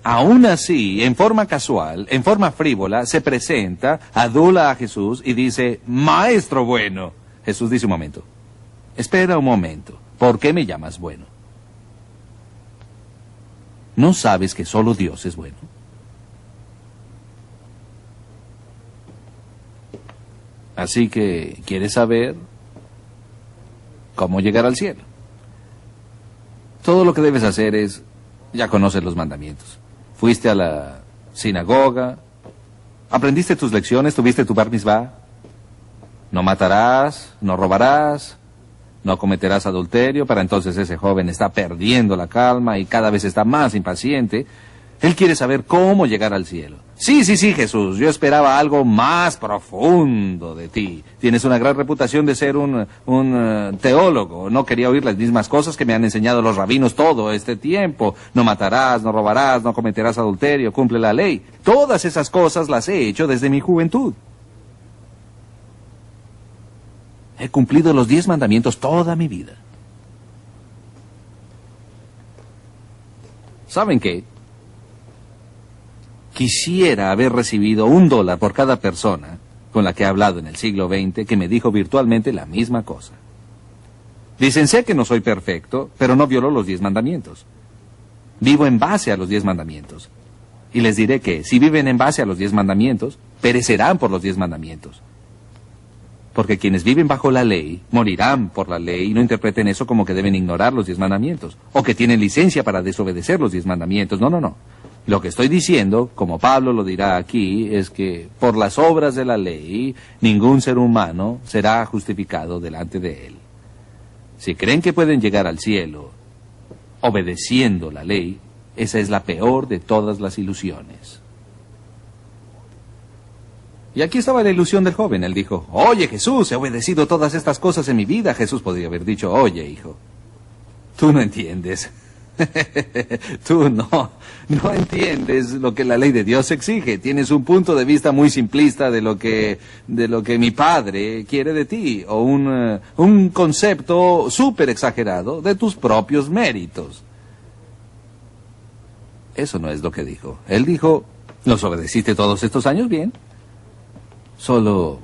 Aún así, en forma casual, en forma frívola, se presenta, adula a Jesús y dice, Maestro bueno. Jesús dice un momento, espera un momento. ¿Por qué me llamas bueno? ¿No sabes que solo Dios es bueno? Así que, ¿quieres saber cómo llegar al cielo? Todo lo que debes hacer es, ya conoces los mandamientos. Fuiste a la sinagoga, aprendiste tus lecciones, tuviste tu bar mitzvah. No matarás, no robarás, no cometerás adulterio. Para entonces ese joven está perdiendo la calma y cada vez está más impaciente. Él quiere saber cómo llegar al cielo. Sí, Jesús, yo esperaba algo más profundo de ti. Tienes una gran reputación de ser un teólogo. No quería oír las mismas cosas que me han enseñado los rabinos todo este tiempo. No matarás, no robarás, no cometerás adulterio, cumple la ley. Todas esas cosas las he hecho desde mi juventud. He cumplido los 10 mandamientos toda mi vida. ¿Saben qué? Quisiera haber recibido $1 por cada persona con la que he hablado en el siglo XX que me dijo virtualmente la misma cosa. Dicen, sé que no soy perfecto, pero no violo los 10 mandamientos. Vivo en base a los 10 mandamientos. Y les diré que, si viven en base a los 10 mandamientos, perecerán por los 10 mandamientos. Porque quienes viven bajo la ley morirán por la ley, y no interpreten eso como que deben ignorar los 10 mandamientos, o que tienen licencia para desobedecer los 10 mandamientos. No. Lo que estoy diciendo, como Pablo lo dirá aquí, es que por las obras de la ley, ningún ser humano será justificado delante de él. Si creen que pueden llegar al cielo obedeciendo la ley, esa es la peor de todas las ilusiones. Y aquí estaba la ilusión del joven. Él dijo, oye Jesús, he obedecido todas estas cosas en mi vida. Jesús podría haber dicho, oye hijo, tú no entiendes. Tú no entiendes lo que la ley de Dios exige. Tienes un punto de vista muy simplista de lo que mi padre quiere de ti, o un concepto súper exagerado de tus propios méritos. Eso no es lo que dijo. Él dijo, ¿los obedeciste todos estos años? Bien. Solo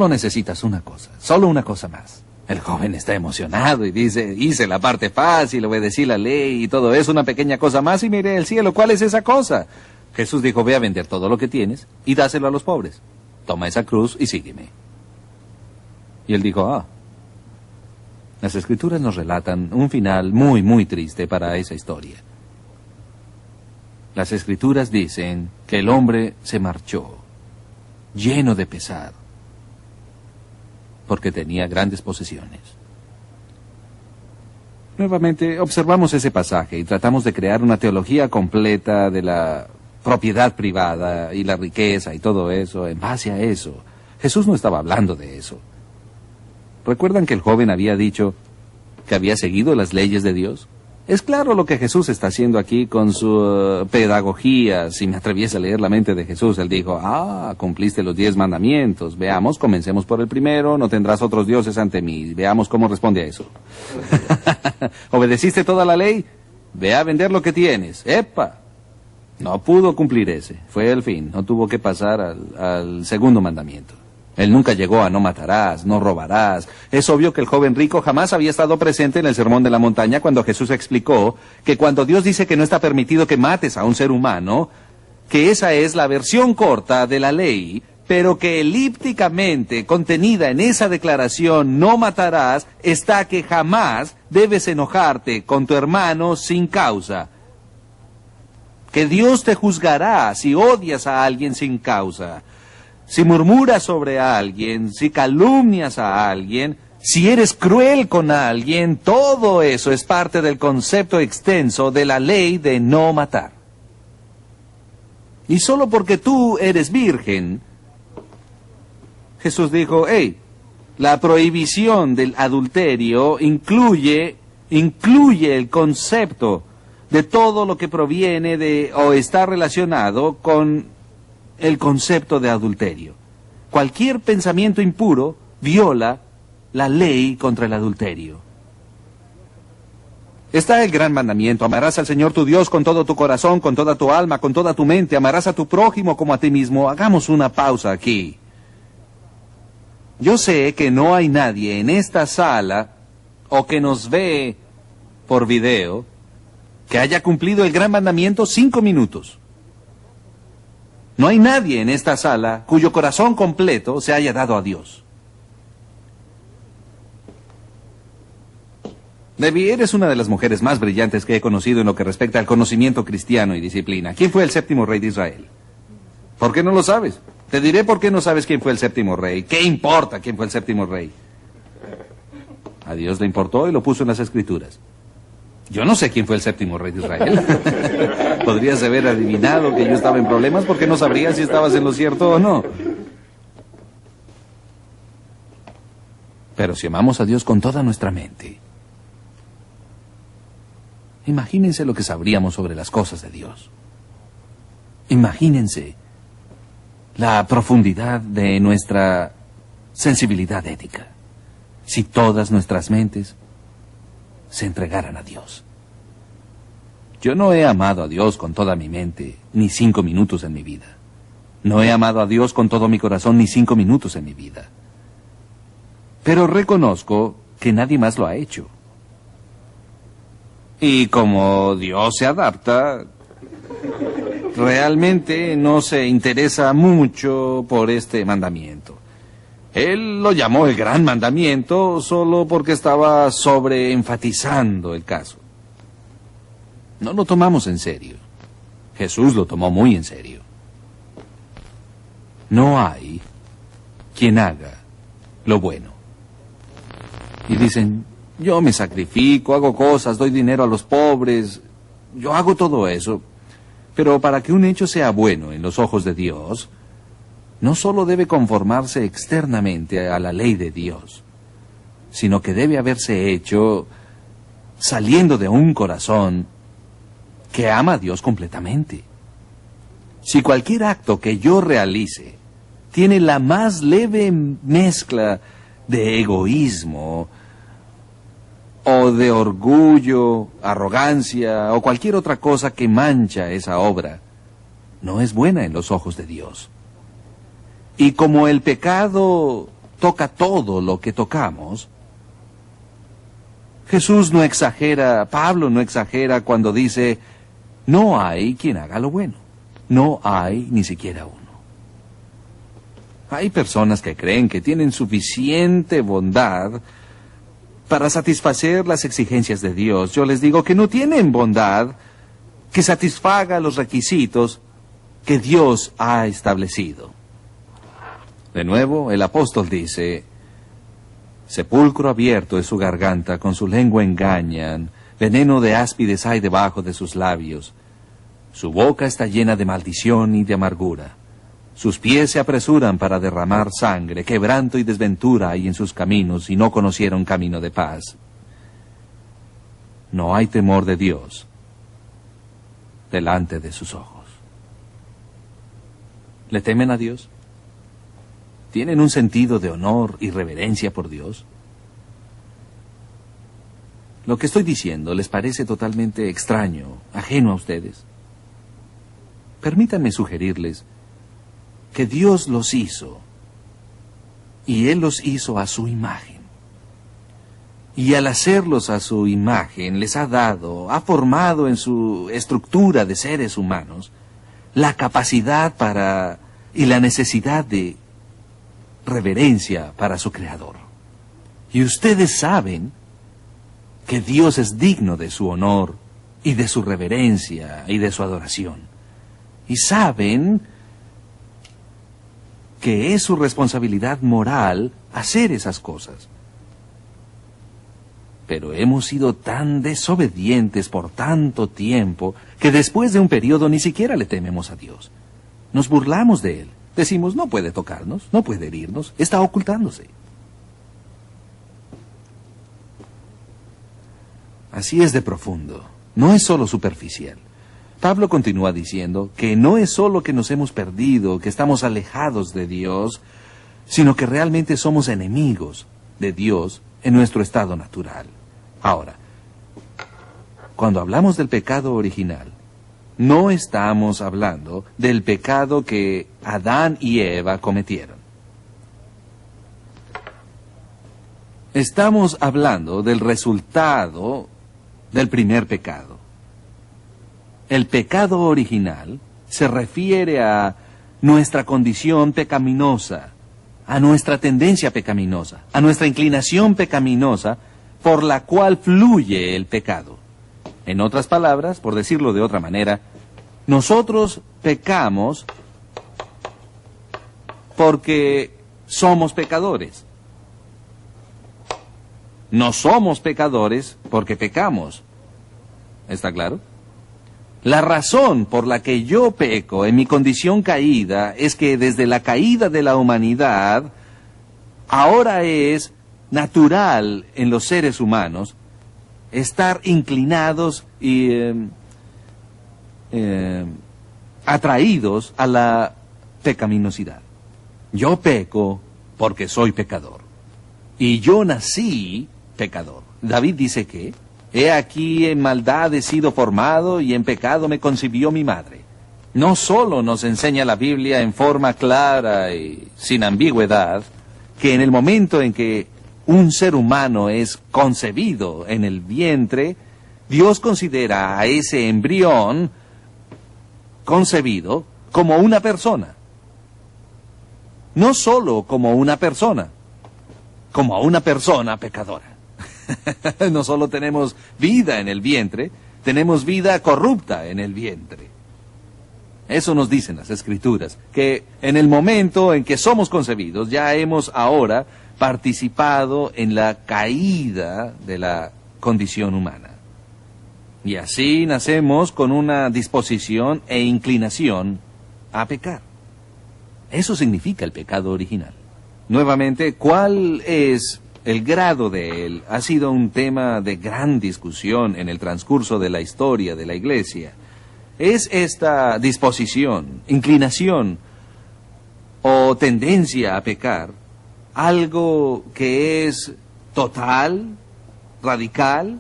necesitas una cosa, solo una cosa más. El joven está emocionado y dice, hice la parte fácil, obedecí la ley y todo eso, una pequeña cosa más y miré el cielo. ¿Cuál es esa cosa? Jesús dijo, ve a vender todo lo que tienes y dáselo a los pobres. Toma esa cruz y sígueme. Y él dijo, las Escrituras nos relatan un final muy, muy triste para esa historia. Las Escrituras dicen que el hombre se marchó, lleno de pesar, porque tenía grandes posesiones. Nuevamente, observamos ese pasaje y tratamos de crear una teología completa de la propiedad privada y la riqueza y todo eso en base a eso. Jesús no estaba hablando de eso. ¿Recuerdan que el joven había dicho que había seguido las leyes de Dios? Es claro lo que Jesús está haciendo aquí con su pedagogía. Si me atreviese a leer la mente de Jesús, él dijo, cumpliste los 10 mandamientos. Veamos, comencemos por el primero, no tendrás otros dioses ante mí. Veamos cómo responde a eso. ¿Obedeciste toda la ley? ve a vender lo que tienes. ¡Epa! No pudo cumplir ese. Fue el fin. No tuvo que pasar al segundo mandamiento. Él nunca llegó a no matarás, no robarás. Es obvio que el joven rico jamás había estado presente en el Sermón de la Montaña cuando Jesús explicó que cuando Dios dice que no está permitido que mates a un ser humano, que esa es la versión corta de la ley, pero que elípticamente contenida en esa declaración no matarás está que jamás debes enojarte con tu hermano sin causa. Que Dios te juzgará si odias a alguien sin causa. Si murmuras sobre alguien, si calumnias a alguien, si eres cruel con alguien, todo eso es parte del concepto extenso de la ley de no matar. Y solo porque tú eres virgen, Jesús dijo, hey, la prohibición del adulterio incluye el concepto de todo lo que proviene de o está relacionado con el concepto de adulterio. Cualquier pensamiento impuro viola la ley contra el adulterio. Está el gran mandamiento: amarás al Señor tu Dios con todo tu corazón, con toda tu alma, con toda tu mente, amarás a tu prójimo como a ti mismo. Hagamos una pausa aquí. Yo sé que no hay nadie en esta sala o que nos ve por video que haya cumplido el gran mandamiento 5 minutos. No hay nadie en esta sala cuyo corazón completo se haya dado a Dios. Debbie, eres una de las mujeres más brillantes que he conocido en lo que respecta al conocimiento cristiano y disciplina. ¿Quién fue el séptimo rey de Israel? ¿Por qué no lo sabes? Te diré por qué no sabes quién fue el séptimo rey. ¿Qué importa quién fue el séptimo rey? A Dios le importó y lo puso en las Escrituras. Yo no sé quién fue el séptimo rey de Israel. Podrías haber adivinado que yo estaba en problemas porque no sabrías si estabas en lo cierto o no. Pero si amamos a Dios con toda nuestra mente, imagínense lo que sabríamos sobre las cosas de Dios. Imagínense la profundidad de nuestra sensibilidad ética si todas nuestras mentes se entregaran a Dios. Yo no he amado a Dios con toda mi mente ni 5 minutos en mi vida. No he amado a Dios con todo mi corazón ni 5 minutos en mi vida. Pero reconozco que nadie más lo ha hecho. Y como Dios se adapta, realmente no se interesa mucho por este mandamiento. Él lo llamó el gran mandamiento solo porque estaba sobreenfatizando el caso. No lo tomamos en serio. Jesús lo tomó muy en serio. No hay quien haga lo bueno. Y dicen, yo me sacrifico, hago cosas, doy dinero a los pobres, yo hago todo eso. Pero para que un hecho sea bueno en los ojos de Dios, no solo debe conformarse externamente a la ley de Dios, sino que debe haberse hecho saliendo de un corazón que ama a Dios completamente. Si cualquier acto que yo realice tiene la más leve mezcla de egoísmo o de orgullo, arrogancia o cualquier otra cosa que mancha esa obra, no es buena en los ojos de Dios. Y como el pecado toca todo lo que tocamos, Jesús no exagera, Pablo no exagera cuando dice, no hay quien haga lo bueno. No hay ni siquiera uno. Hay personas que creen que tienen suficiente bondad para satisfacer las exigencias de Dios. Yo les digo que no tienen bondad que satisfaga los requisitos que Dios ha establecido. De nuevo, el apóstol dice, sepulcro abierto es su garganta, con su lengua engañan, veneno de áspides hay debajo de sus labios. Su boca está llena de maldición y de amargura. Sus pies se apresuran para derramar sangre, quebranto y desventura hay en sus caminos, y no conocieron camino de paz. No hay temor de Dios delante de sus ojos. ¿Le temen a Dios? ¿Tienen un sentido de honor y reverencia por Dios? lo que estoy diciendo les parece totalmente extraño, ajeno a ustedes, permítanme sugerirles que Dios los hizo, y Él los hizo a su imagen. Y al hacerlos a su imagen, les ha dado, ha formado en su estructura de seres humanos la capacidad para y la necesidad de reverencia para su Creador. Y ustedes saben que Dios es digno de su honor y de su reverencia y de su adoración. Y saben que es su responsabilidad moral hacer esas cosas. Pero hemos sido tan desobedientes por tanto tiempo que después de un periodo ni siquiera le tememos a Dios. Nos burlamos de Él. Decimos, no puede tocarnos, no puede herirnos, está ocultándose. Así es de profundo, no es solo superficial. Pablo continúa diciendo que no es solo que nos hemos perdido, que estamos alejados de Dios, sino que realmente somos enemigos de Dios en nuestro estado natural. Ahora, cuando hablamos del pecado original, no estamos hablando del pecado que Adán y Eva cometieron. Estamos hablando del resultado del primer pecado. El pecado original se refiere a nuestra condición pecaminosa, a nuestra tendencia pecaminosa, a nuestra inclinación pecaminosa por la cual fluye el pecado. En otras palabras, por decirlo de otra manera, nosotros pecamos porque somos pecadores. No somos pecadores porque pecamos. ¿Está claro? La razón por la que yo peco en mi condición caída es que desde la caída de la humanidad, ahora es natural en los seres humanos estar inclinados y atraídos a la pecaminosidad. Yo peco porque soy pecador. Y yo nací pecador. David dice que, he aquí en maldad he sido formado y en pecado me concibió mi madre. No solo nos enseña la Biblia en forma clara y sin ambigüedad, que en el momento en que un ser humano es concebido en el vientre, Dios considera a ese embrión concebido como una persona. No solo como una persona, como a una persona pecadora. No solo tenemos vida en el vientre, tenemos vida corrupta en el vientre. Eso nos dicen las Escrituras, que en el momento en que somos concebidos, ya hemos ahora participado en la caída de la condición humana. Y así nacemos con una disposición e inclinación a pecar. Eso significa el pecado original. Nuevamente, ¿cuál es el grado de él? Ha sido un tema de gran discusión en el transcurso de la historia de la Iglesia. ¿Es esta disposición, inclinación o tendencia a pecar algo que es total, radical,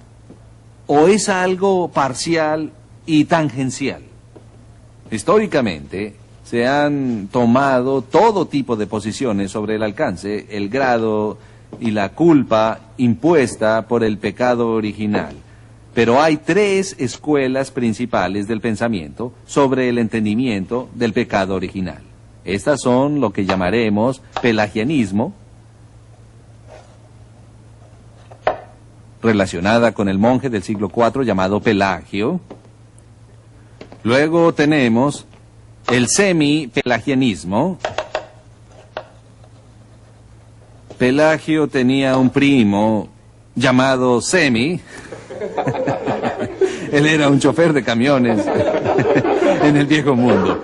o es algo parcial y tangencial? Históricamente se han tomado todo tipo de posiciones sobre el alcance, el grado y la culpa impuesta por el pecado original. Pero hay tres escuelas principales del pensamiento sobre el entendimiento del pecado original. Estas son lo que llamaremos pelagianismo, relacionada con el monje del siglo IV llamado Pelagio. Luego tenemos el semi-pelagianismo. Pelagio tenía un primo llamado Semi. Él era un chofer de camiones en el viejo mundo.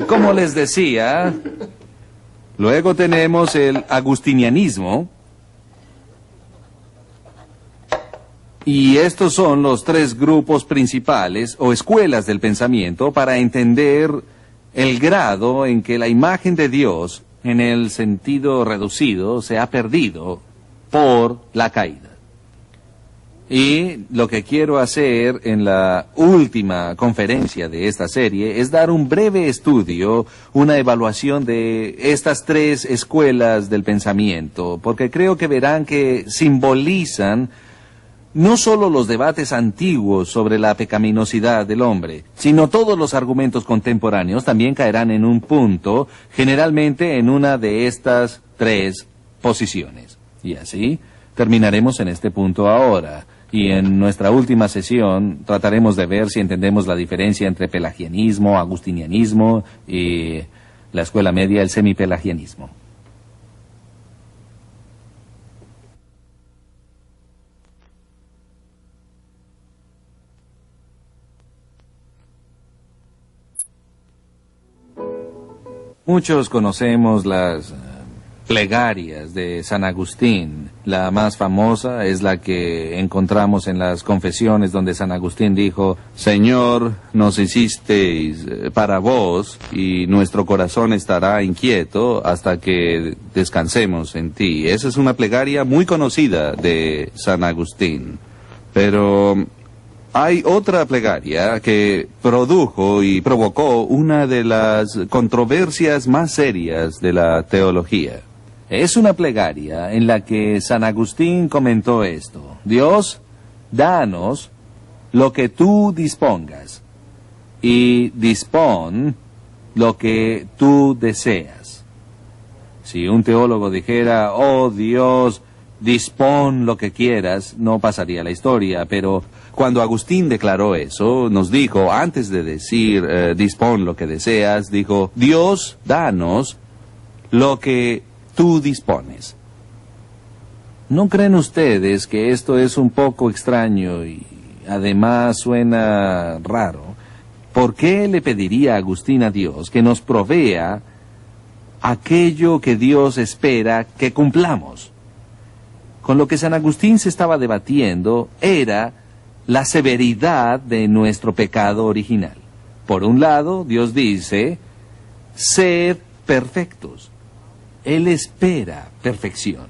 Como les decía, luego tenemos el agustinianismo. Y estos son los tres grupos principales o escuelas del pensamiento para entender el grado en que la imagen de Dios, en el sentido reducido, se ha perdido por la caída. Y lo que quiero hacer en la última conferencia de esta serie es dar un breve estudio, una evaluación de estas tres escuelas del pensamiento, porque creo que verán que simbolizan no solo los debates antiguos sobre la pecaminosidad del hombre, sino todos los argumentos contemporáneos también caerán en un punto, generalmente en una de estas tres posiciones. Y así terminaremos en este punto ahora. Y en nuestra última sesión trataremos de ver si entendemos la diferencia entre pelagianismo, agustinianismo y la escuela media, el semipelagianismo. Muchos conocemos las plegarias de San Agustín. La más famosa es la que encontramos en las confesiones, donde San Agustín dijo: Señor, nos hicisteis para vos, y nuestro corazón estará inquieto hasta que descansemos en ti. Esa es una plegaria muy conocida de San Agustín. Pero hay otra plegaria que produjo y provocó una de las controversias más serias de la teología. Es una plegaria en la que San Agustín comentó esto: Dios, danos lo que tú dispongas, y dispón lo que tú deseas. Si un teólogo dijera: oh Dios, dispón lo que quieras, no pasaría la historia, pero cuando Agustín declaró eso, nos dijo, antes de decir dispón lo que deseas, dijo: Dios, danos lo que tú dispones. ¿No creen ustedes que esto es un poco extraño y además suena raro? ¿Por qué le pediría Agustín a Dios que nos provea aquello que Dios espera que cumplamos? Con lo que San Agustín se estaba debatiendo era la severidad de nuestro pecado original. Por un lado, Dios dice: sed perfectos. Él espera perfección.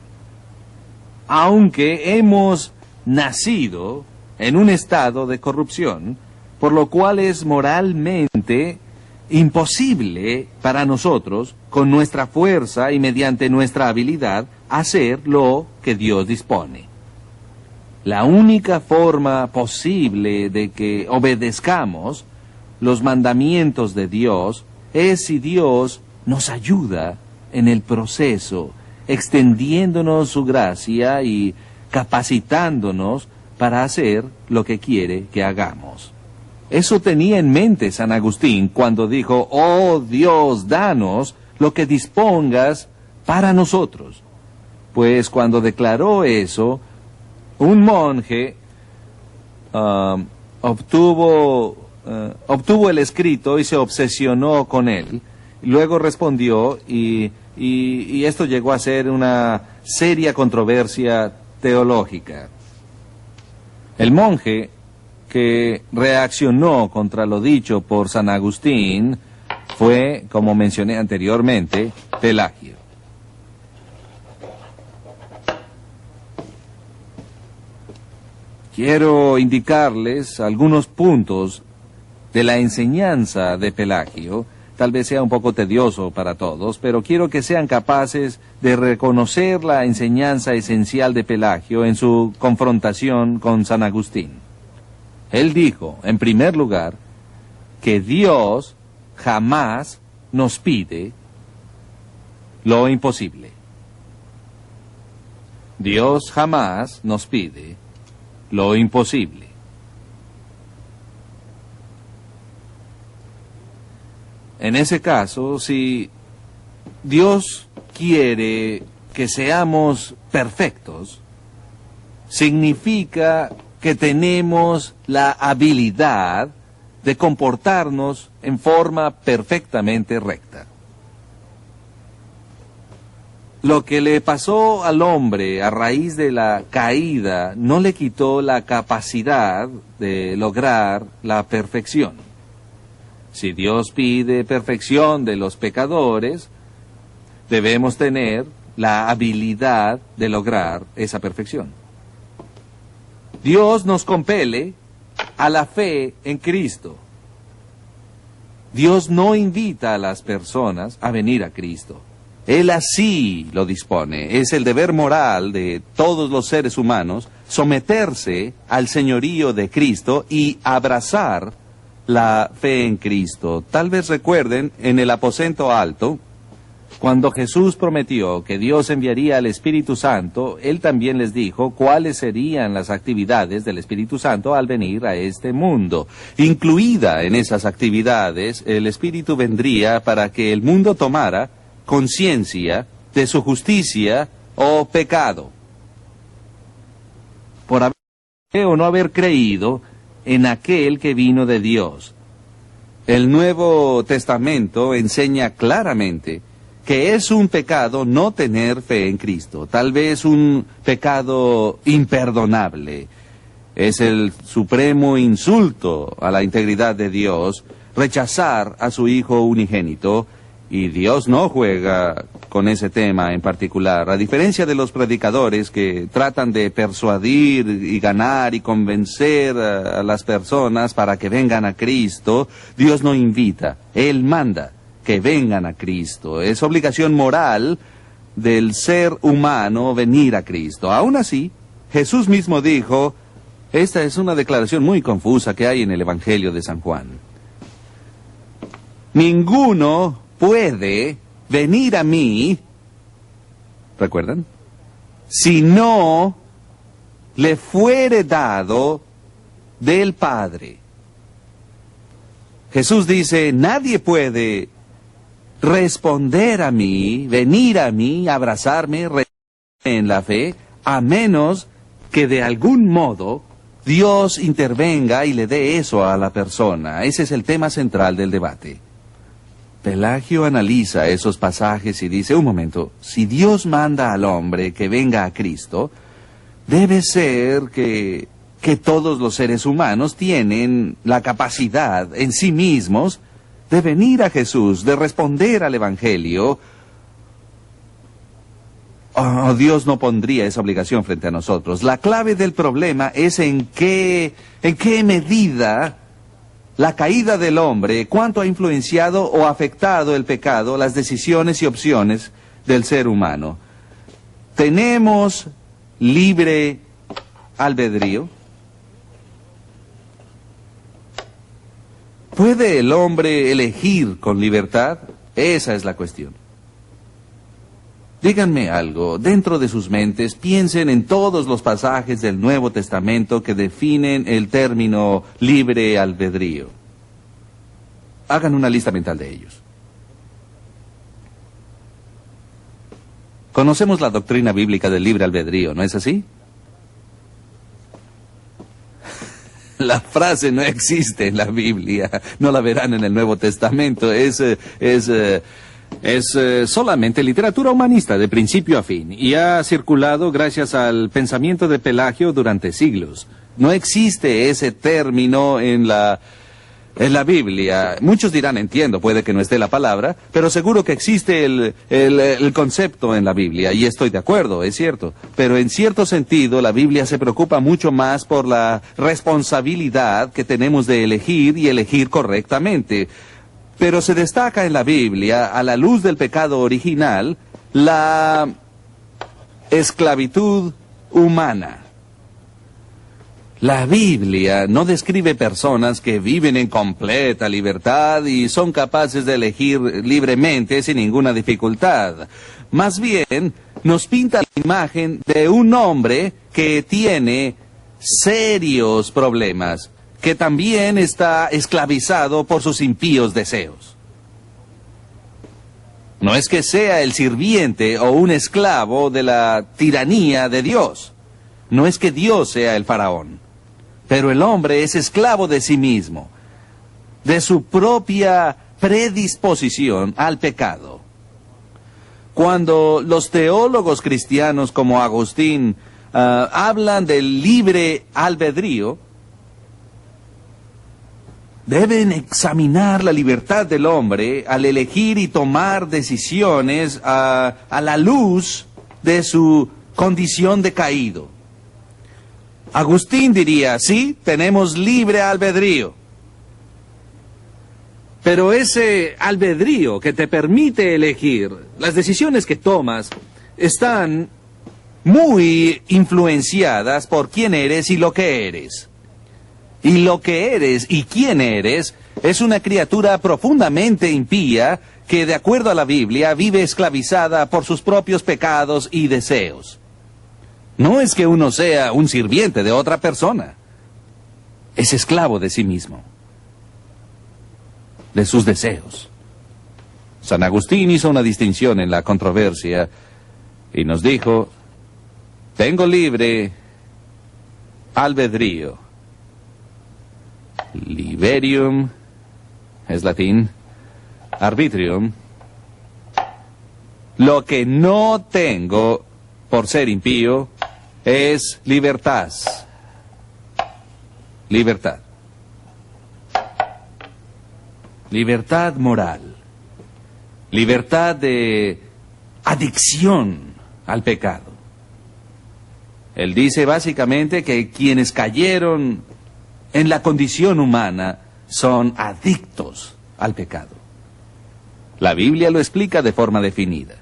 Aunque hemos nacido en un estado de corrupción, por lo cual es moralmente imposible para nosotros, con nuestra fuerza y mediante nuestra habilidad, hacer lo que Dios dispone. La única forma posible de que obedezcamos los mandamientos de Dios es si Dios nos ayuda en el proceso, extendiéndonos su gracia y capacitándonos para hacer lo que quiere que hagamos. Eso tenía en mente San Agustín cuando dijo: oh Dios, danos lo que dispongas para nosotros. Pues cuando declaró eso, un monje obtuvo el escrito y se obsesionó con él. Luego respondió y esto llegó a ser una seria controversia teológica. El monje que reaccionó contra lo dicho por San Agustín fue, como mencioné anteriormente, Pelagio. Quiero indicarles algunos puntos de la enseñanza de Pelagio. Tal vez sea un poco tedioso para todos, pero quiero que sean capaces de reconocer la enseñanza esencial de Pelagio en su confrontación con San Agustín. Él dijo, en primer lugar, que Dios jamás nos pide lo imposible. Dios jamás nos pide lo imposible. En ese caso, si Dios quiere que seamos perfectos, significa que tenemos la habilidad de comportarnos en forma perfectamente recta. Lo que le pasó al hombre a raíz de la caída no le quitó la capacidad de lograr la perfección. Si Dios pide perfección de los pecadores, debemos tener la habilidad de lograr esa perfección. Dios nos compele a la fe en Cristo. Dios no invita a las personas a venir a Cristo. Él así lo dispone. Es el deber moral de todos los seres humanos someterse al señorío de Cristo y abrazar la fe en Cristo. Tal vez recuerden en el aposento alto, cuando Jesús prometió que Dios enviaría al Espíritu Santo, Él también les dijo cuáles serían las actividades del Espíritu Santo al venir a este mundo. Incluida en esas actividades, el Espíritu vendría para que el mundo tomara conciencia de su justicia o pecado, por haber o no haber creído en aquel que vino de Dios. El Nuevo Testamento enseña claramente que es un pecado no tener fe en Cristo, tal vez un pecado imperdonable. Es el supremo insulto a la integridad de Dios rechazar a su Hijo unigénito, y Dios no juega con ese tema en particular. A diferencia de los predicadores que tratan de persuadir y ganar y convencer a las personas para que vengan a Cristo, Dios no invita, Él manda que vengan a Cristo. Es obligación moral del ser humano venir a Cristo. Aún así, Jesús mismo dijo, esta es una declaración muy confusa que hay en el Evangelio de San Juan. Ninguno puede venir a mí, ¿recuerdan? Si no le fuere dado del Padre. Jesús dice, nadie puede responder a mí, venir a mí, abrazarme en la fe, a menos que de algún modo Dios intervenga y le dé eso a la persona. Ese es el tema central del debate. Pelagio analiza esos pasajes y dice, un momento, si Dios manda al hombre que venga a Cristo, debe ser que todos los seres humanos tienen la capacidad en sí mismos de venir a Jesús, de responder al Evangelio. Oh, Dios no pondría esa obligación frente a nosotros. La clave del problema es en qué medida la caída del hombre, cuánto ha influenciado o afectado el pecado, las decisiones y opciones del ser humano. ¿Tenemos libre albedrío? ¿Puede el hombre elegir con libertad? Esa es la cuestión. Díganme algo, dentro de sus mentes, piensen en todos los pasajes del Nuevo Testamento que definen el término libre albedrío. Hagan una lista mental de ellos. Conocemos la doctrina bíblica del libre albedrío, ¿no es así? La frase no existe en la Biblia, no la verán en el Nuevo Testamento, es solamente literatura humanista de principio a fin y ha circulado gracias al pensamiento de Pelagio durante siglos. No existe ese término en la Biblia. Muchos dirán, entiendo, puede que no esté la palabra, pero seguro que existe el concepto en la Biblia, y estoy de acuerdo, es cierto. Pero en cierto sentido, la Biblia se preocupa mucho más por la responsabilidad que tenemos de elegir y elegir correctamente. Pero se destaca en la Biblia, a la luz del pecado original, la esclavitud humana. La Biblia no describe personas que viven en completa libertad y son capaces de elegir libremente sin ninguna dificultad. Más bien, nos pinta la imagen de un hombre que tiene serios problemas, que también está esclavizado por sus impíos deseos. No es que sea el sirviente o un esclavo de la tiranía de Dios. No es que Dios sea el faraón. Pero el hombre es esclavo de sí mismo, de su propia predisposición al pecado. Cuando los teólogos cristianos como Agustín hablan del libre albedrío, deben examinar la libertad del hombre al elegir y tomar decisiones a la luz de su condición de caído. Agustín diría, sí, tenemos libre albedrío. Pero ese albedrío que te permite elegir, las decisiones que tomas, están muy influenciadas por quién eres y lo que eres. Y lo que eres y quién eres es una criatura profundamente impía que, de acuerdo a la Biblia, vive esclavizada por sus propios pecados y deseos. No es que uno sea un sirviente de otra persona. Es esclavo de sí mismo, de sus deseos. San Agustín hizo una distinción en la controversia y nos dijo, tengo libre albedrío. Liberium es latín, arbitrium. Lo que no tengo por ser impío es libertas. Libertad. Libertad moral. Libertad de adicción al pecado. Él dice básicamente que quienes cayeron en la condición humana son adictos al pecado. La Biblia lo explica de forma definida.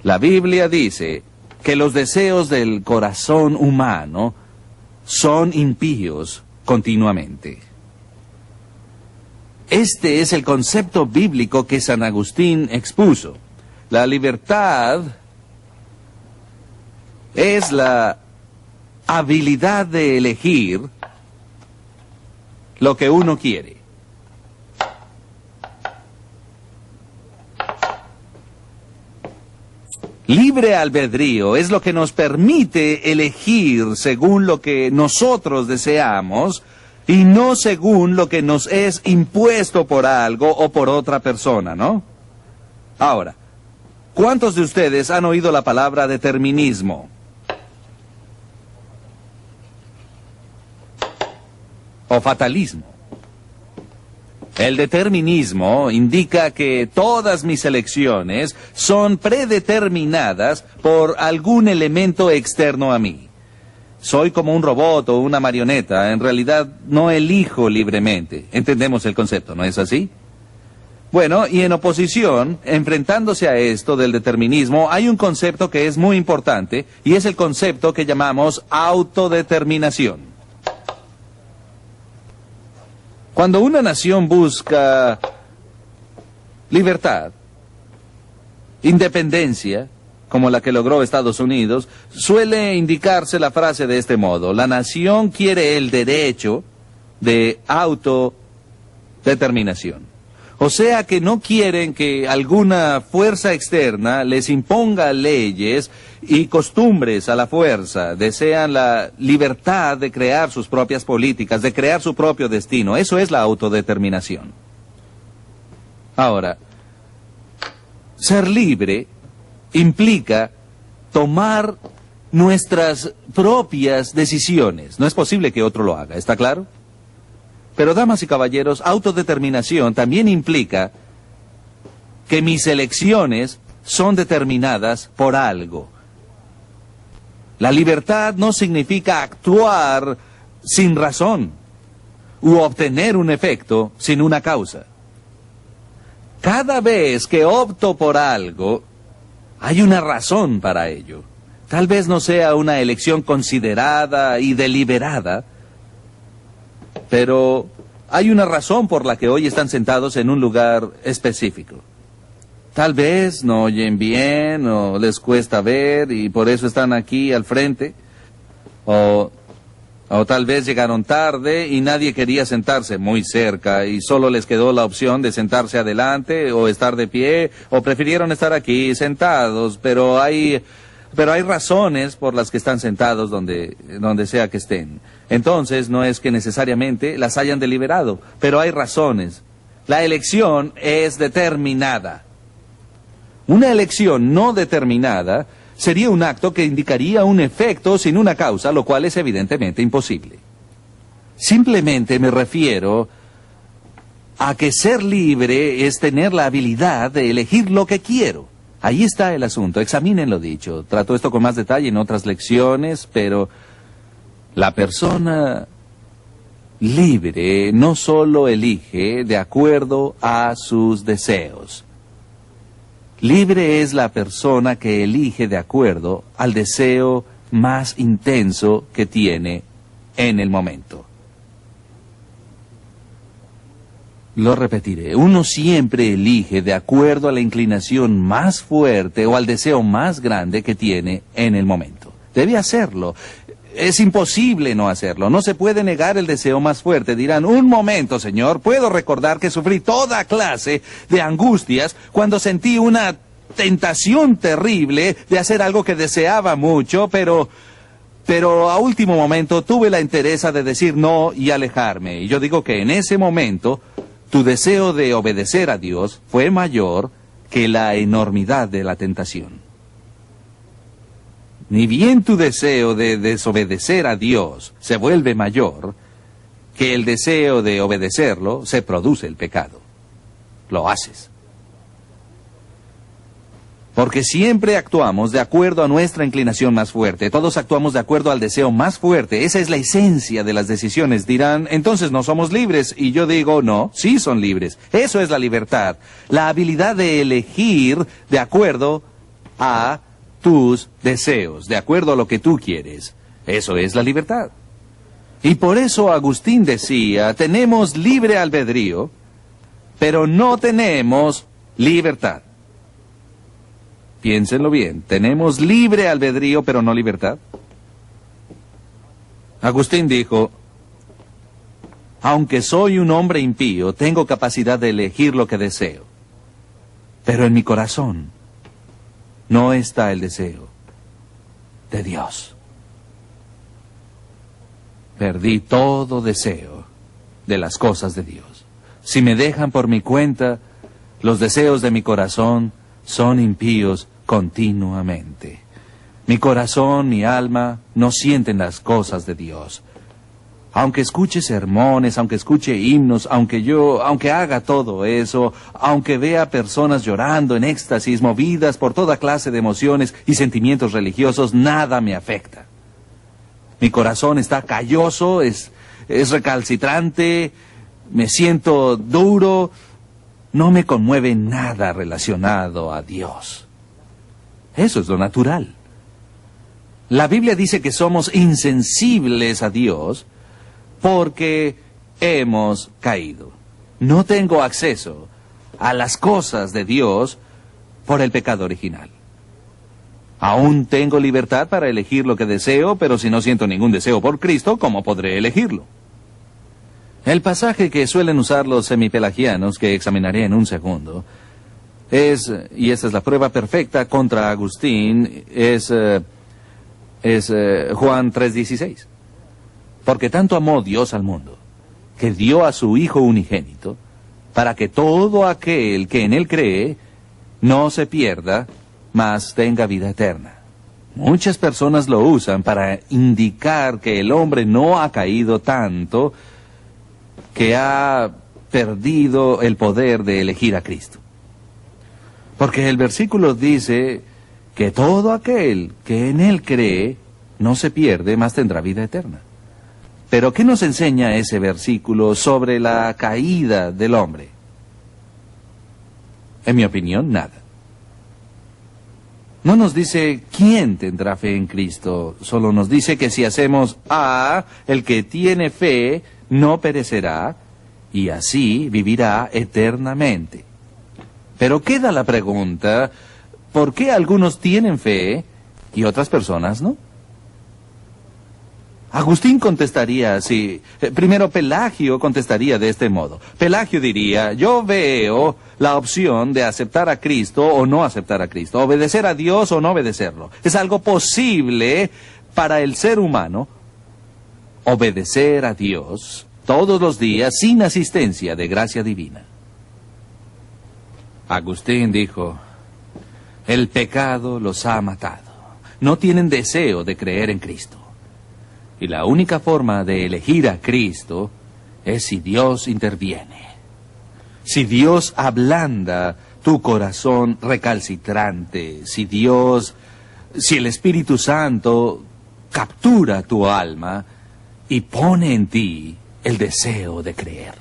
La Biblia dice que los deseos del corazón humano son impíos continuamente. Este es el concepto bíblico que San Agustín expuso. La libertad es la habilidad de elegir lo que uno quiere. Libre albedrío es lo que nos permite elegir según lo que nosotros deseamos y no según lo que nos es impuesto por algo o por otra persona, ¿no? Ahora, ¿cuántos de ustedes han oído la palabra determinismo? O fatalismo. El determinismo indica que todas mis elecciones son predeterminadas por algún elemento externo a mí. Soy como un robot o una marioneta, en realidad no elijo libremente. Entendemos el concepto, ¿no es así? Bueno, y en oposición, enfrentándose a esto del determinismo, hay un concepto que es muy importante y es el concepto que llamamos autodeterminación. Cuando una nación busca libertad, independencia, como la que logró Estados Unidos, suele indicarse la frase de este modo: la nación quiere el derecho de autodeterminación. O sea que no quieren que alguna fuerza externa les imponga leyes y costumbres a la fuerza. Desean la libertad de crear sus propias políticas, de crear su propio destino. Eso es la autodeterminación. Ahora, ser libre implica tomar nuestras propias decisiones. No es posible que otro lo haga, ¿está claro? Pero, damas y caballeros, autodeterminación también implica que mis elecciones son determinadas por algo. La libertad no significa actuar sin razón u obtener un efecto sin una causa. Cada vez que opto por algo, hay una razón para ello. Tal vez no sea una elección considerada y deliberada, pero hay una razón por la que hoy están sentados en un lugar específico. Tal vez no oyen bien o les cuesta ver y por eso están aquí al frente. O tal vez llegaron tarde y nadie quería sentarse muy cerca y solo les quedó la opción de sentarse adelante o estar de pie, o prefirieron estar aquí sentados, pero hay razones por las que están sentados donde sea que estén. Entonces, no es que necesariamente las hayan deliberado, pero hay razones. La elección es determinada. Una elección no determinada sería un acto que indicaría un efecto sin una causa, lo cual es evidentemente imposible. Simplemente me refiero a que ser libre es tener la habilidad de elegir lo que quiero. Ahí está el asunto, examinen lo dicho. Trato esto con más detalle en otras lecciones, pero La persona libre no solo elige de acuerdo a sus deseos. Libre es la persona que elige de acuerdo al deseo más intenso que tiene en el momento. Lo repetiré, uno siempre elige de acuerdo a la inclinación más fuerte o al deseo más grande que tiene en el momento. Debe hacerlo. Es imposible no hacerlo. No se puede negar el deseo más fuerte. Dirán, un momento, señor, puedo recordar que sufrí toda clase de angustias cuando sentí una tentación terrible de hacer algo que deseaba mucho, pero a último momento tuve la entereza de decir no y alejarme. Y yo digo que en ese momento tu deseo de obedecer a Dios fue mayor que la enormidad de la tentación. Ni bien tu deseo de desobedecer a Dios se vuelve mayor que el deseo de obedecerlo, se produce el pecado. Lo haces. Porque siempre actuamos de acuerdo a nuestra inclinación más fuerte. Todos actuamos de acuerdo al deseo más fuerte. Esa es la esencia de las decisiones. Dirán, entonces no somos libres. Y yo digo, no, sí son libres. Eso es la libertad. La habilidad de elegir de acuerdo a tus deseos, de acuerdo a lo que tú quieres. Eso es la libertad. Y por eso Agustín decía, tenemos libre albedrío, pero no tenemos libertad. Piénsenlo bien, tenemos libre albedrío, pero no libertad. Agustín dijo, aunque soy un hombre impío, tengo capacidad de elegir lo que deseo. Pero en mi corazón no está el deseo de Dios. Perdí todo deseo de las cosas de Dios. Si me dejan por mi cuenta, los deseos de mi corazón son impíos continuamente. Mi corazón, mi alma, no sienten las cosas de Dios. Aunque escuche sermones, aunque escuche himnos, aunque haga todo eso, aunque vea personas llorando en éxtasis, movidas por toda clase de emociones y sentimientos religiosos, nada me afecta. Mi corazón está calloso, es recalcitrante, me siento duro, no me conmueve nada relacionado a Dios. Eso es lo natural. La Biblia dice que somos insensibles a Dios porque hemos caído. No tengo acceso a las cosas de Dios por el pecado original. Aún tengo libertad para elegir lo que deseo, pero si no siento ningún deseo por Cristo, ¿cómo podré elegirlo? El pasaje que suelen usar los semipelagianos, que examinaré en un segundo, y esta es la prueba perfecta contra Agustín, es Juan 3:16. Porque tanto amó Dios al mundo, que dio a su Hijo unigénito, para que todo aquel que en Él cree no se pierda, mas tenga vida eterna. Muchas personas lo usan para indicar que el hombre no ha caído tanto, que ha perdido el poder de elegir a Cristo. Porque el versículo dice que todo aquel que en Él cree no se pierde, mas tendrá vida eterna. Pero ¿qué nos enseña ese versículo sobre la caída del hombre? En mi opinión, nada. No nos dice quién tendrá fe en Cristo, solo nos dice que si hacemos A, el que tiene fe no perecerá, y así vivirá eternamente. Pero queda la pregunta, ¿por qué algunos tienen fe y otras personas no? Agustín contestaría así. Primero, Pelagio contestaría de este modo. Pelagio diría, yo veo la opción de aceptar a Cristo o no aceptar a Cristo, obedecer a Dios o no obedecerlo. Es algo posible para el ser humano obedecer a Dios todos los días sin asistencia de gracia divina. Agustín dijo, el pecado los ha matado. No tienen deseo de creer en Cristo. Y la única forma de elegir a Cristo es si Dios interviene. Si Dios ablanda tu corazón recalcitrante, si el Espíritu Santo captura tu alma y pone en ti el deseo de creer.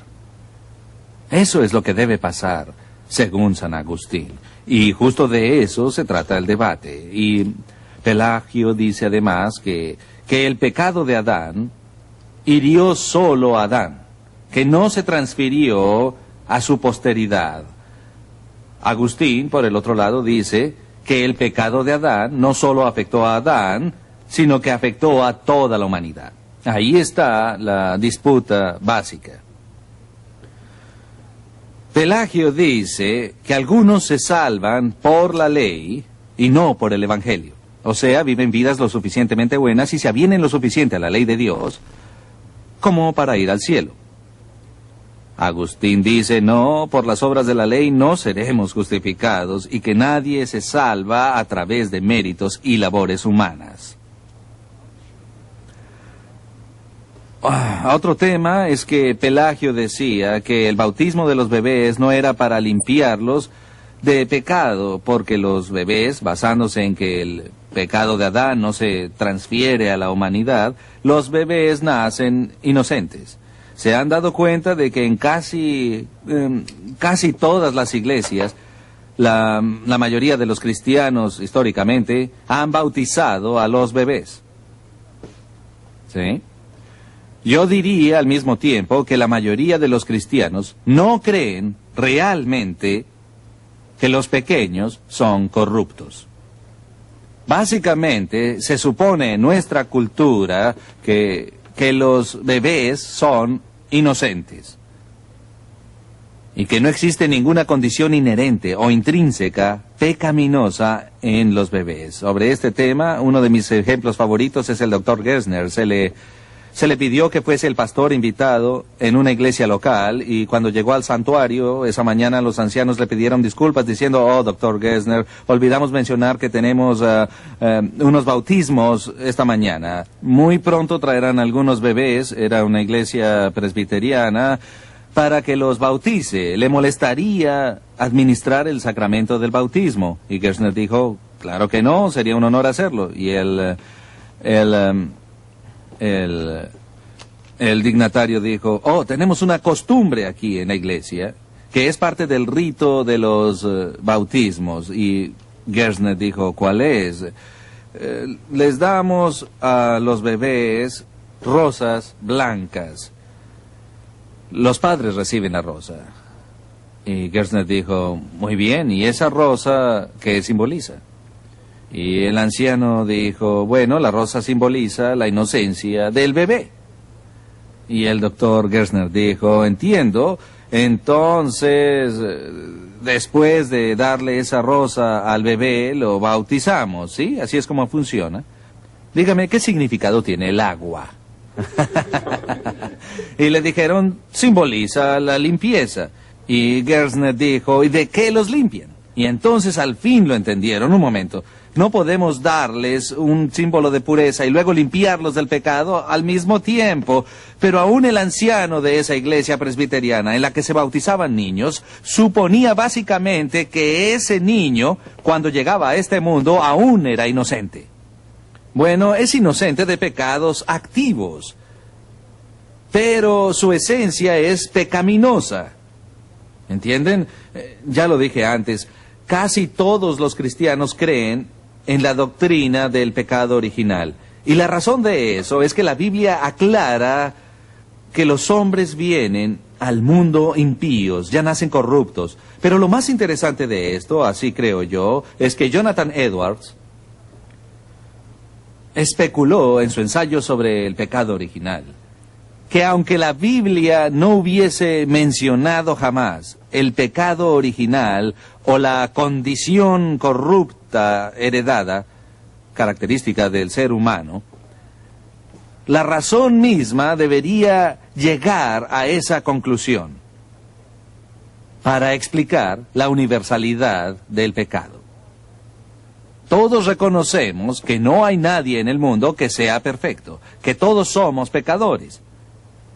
Eso es lo que debe pasar, según San Agustín. Y justo de eso se trata el debate. Y Pelagio dice además que el pecado de Adán hirió solo a Adán, que no se transfirió a su posteridad. Agustín, por el otro lado, dice que el pecado de Adán no solo afectó a Adán, sino que afectó a toda la humanidad. Ahí está la disputa básica. Pelagio dice que algunos se salvan por la ley y no por el Evangelio. O sea, viven vidas lo suficientemente buenas y se avienen lo suficiente a la ley de Dios como para ir al cielo. Agustín dice, no, por las obras de la ley no seremos justificados y que nadie se salva a través de méritos y labores humanas. Otro tema es que Pelagio decía que el bautismo de los bebés no era para limpiarlos de pecado, porque los bebés, basándose en que el pecado de Adán no se transfiere a la humanidad, los bebés nacen inocentes. Se han dado cuenta de que en casi todas las iglesias, la mayoría de los cristianos históricamente han bautizado a los bebés. ¿Sí? Yo diría al mismo tiempo que la mayoría de los cristianos no creen realmente que los pequeños son corruptos. Básicamente, se supone en nuestra cultura que los bebés son inocentes y que no existe ninguna condición inherente o intrínseca pecaminosa en los bebés. Sobre este tema, uno de mis ejemplos favoritos es el Dr. Gersner. Se le pidió que fuese el pastor invitado en una iglesia local y cuando llegó al santuario, esa mañana los ancianos le pidieron disculpas diciendo, oh, Dr. Gersner, olvidamos mencionar que tenemos unos bautismos esta mañana. Muy pronto traerán algunos bebés, era una iglesia presbiteriana, para que los bautice. Le molestaría administrar el sacramento del bautismo. Y Gersner dijo, claro que no, sería un honor hacerlo. Y el dignatario dijo, oh, tenemos una costumbre aquí en la iglesia, que es parte del rito de los bautismos. Y Gersner dijo, ¿cuál es? Les damos a los bebés rosas blancas. Los padres reciben la rosa. Y Gersner dijo, muy bien, ¿y esa rosa qué simboliza? Y el anciano dijo, bueno, la rosa simboliza la inocencia del bebé. Y el doctor Gersner dijo, entiendo, entonces, después de darle esa rosa al bebé, lo bautizamos, ¿sí? Así es como funciona. Dígame, ¿qué significado tiene el agua? Y le dijeron, simboliza la limpieza. Y Gersner dijo, ¿y de qué los limpian? Y entonces al fin lo entendieron. Un momento, no podemos darles un símbolo de pureza y luego limpiarlos del pecado al mismo tiempo. Pero aún el anciano de esa iglesia presbiteriana en la que se bautizaban niños, suponía básicamente que ese niño, cuando llegaba a este mundo, aún era inocente. Bueno, es inocente de pecados activos, pero su esencia es pecaminosa. ¿Entienden? Ya lo dije antes, casi todos los cristianos creen en la doctrina del pecado original. Y la razón de eso es que la Biblia aclara que los hombres vienen al mundo impíos, ya nacen corruptos. Pero lo más interesante de esto, así creo yo, es que Jonathan Edwards especuló en su ensayo sobre el pecado original, que aunque la Biblia no hubiese mencionado jamás el pecado original o la condición corrupta heredada, característica del ser humano, la razón misma debería llegar a esa conclusión para explicar la universalidad del pecado. Todos reconocemos que no hay nadie en el mundo que sea perfecto, que todos somos pecadores.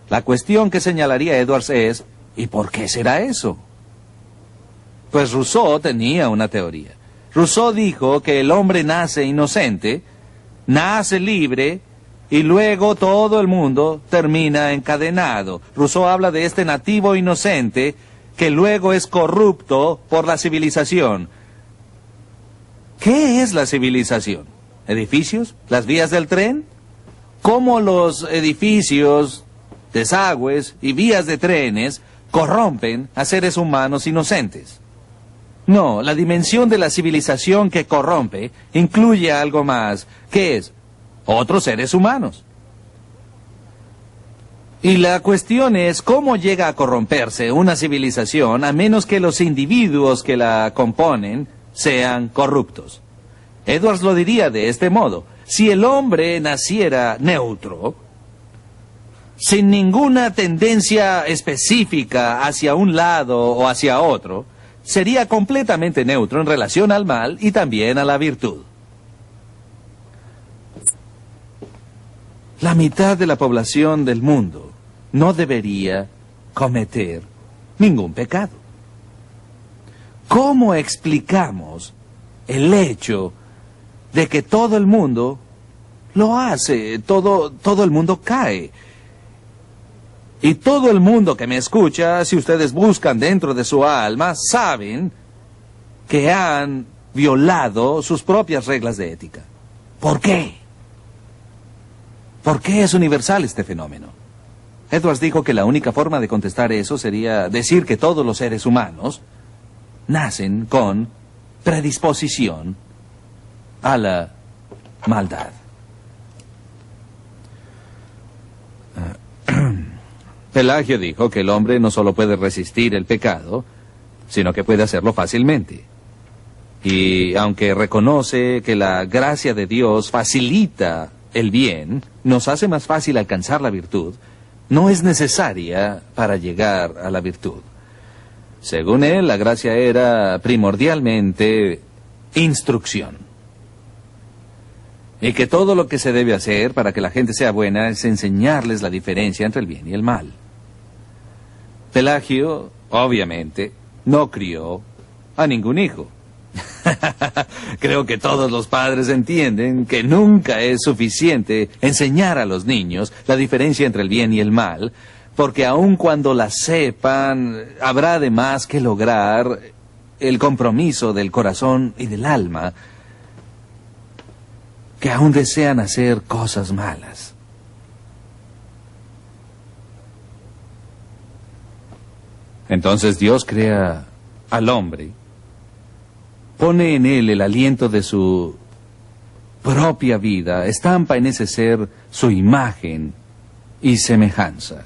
La cuestión que señalaría Edwards es, ¿y por qué será eso? Pues Rousseau tenía una teoría. Rousseau dijo que el hombre nace inocente, nace libre y luego todo el mundo termina encadenado. Rousseau habla de este nativo inocente que luego es corrupto por la civilización. ¿Qué es la civilización? ¿Edificios? ¿Las vías del tren? ¿Cómo los edificios, desagües y vías de trenes corrompen a seres humanos inocentes? No, la dimensión de la civilización que corrompe incluye algo más, que es otros seres humanos. Y la cuestión es cómo llega a corromperse una civilización a menos que los individuos que la componen sean corruptos. Edwards lo diría de este modo: si el hombre naciera neutro, sin ninguna tendencia específica hacia un lado o hacia otro, sería completamente neutro en relación al mal y también a la virtud. La mitad de la población del mundo no debería cometer ningún pecado. ¿Cómo explicamos el hecho de que todo el mundo lo hace, todo el mundo cae? Y todo el mundo que me escucha, si ustedes buscan dentro de su alma, saben que han violado sus propias reglas de ética. ¿Por qué? ¿Por qué es universal este fenómeno? Edwards dijo que la única forma de contestar eso sería decir que todos los seres humanos nacen con predisposición a la maldad. Pelagio dijo que el hombre no solo puede resistir el pecado, sino que puede hacerlo fácilmente. Y aunque reconoce que la gracia de Dios facilita el bien, nos hace más fácil alcanzar la virtud, no es necesaria para llegar a la virtud. Según él, la gracia era primordialmente instrucción. Y que todo lo que se debe hacer para que la gente sea buena es enseñarles la diferencia entre el bien y el mal. Pelagio, obviamente, no crió a ningún hijo. Creo que todos los padres entienden que nunca es suficiente enseñar a los niños la diferencia entre el bien y el mal, porque aun cuando la sepan, habrá además que lograr el compromiso del corazón y del alma, que aún desean hacer cosas malas. Entonces Dios crea al hombre, pone en él el aliento de su propia vida, estampa en ese ser su imagen y semejanza.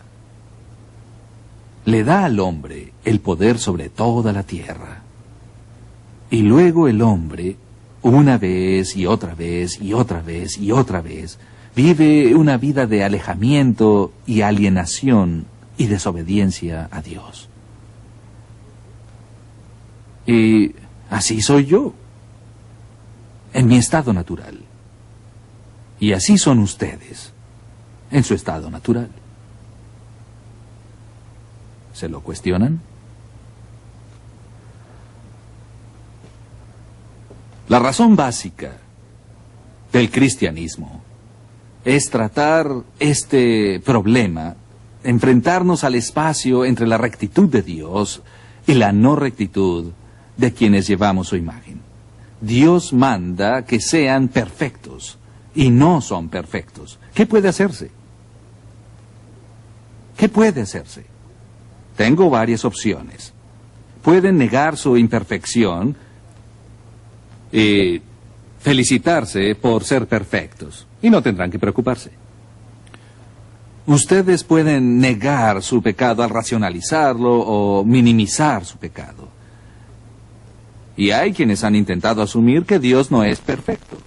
Le da al hombre el poder sobre toda la tierra. Y luego el hombre, una vez y otra vez y otra vez y otra vez, vive una vida de alejamiento y alienación y desobediencia a Dios. Y así soy yo, en mi estado natural. Y así son ustedes, en su estado natural. ¿Se lo cuestionan? La razón básica del cristianismo es tratar este problema, enfrentarnos al espacio entre la rectitud de Dios y la no rectitud de quienes llevamos su imagen. Dios manda que sean perfectos y no son perfectos. ¿Qué puede hacerse? ¿Qué puede hacerse? Tengo varias opciones. Pueden negar su imperfección y felicitarse por ser perfectos, y no tendrán que preocuparse. Ustedes pueden negar su pecado al racionalizarlo o minimizar su pecado. Y hay quienes han intentado asumir que Dios no es perfecto.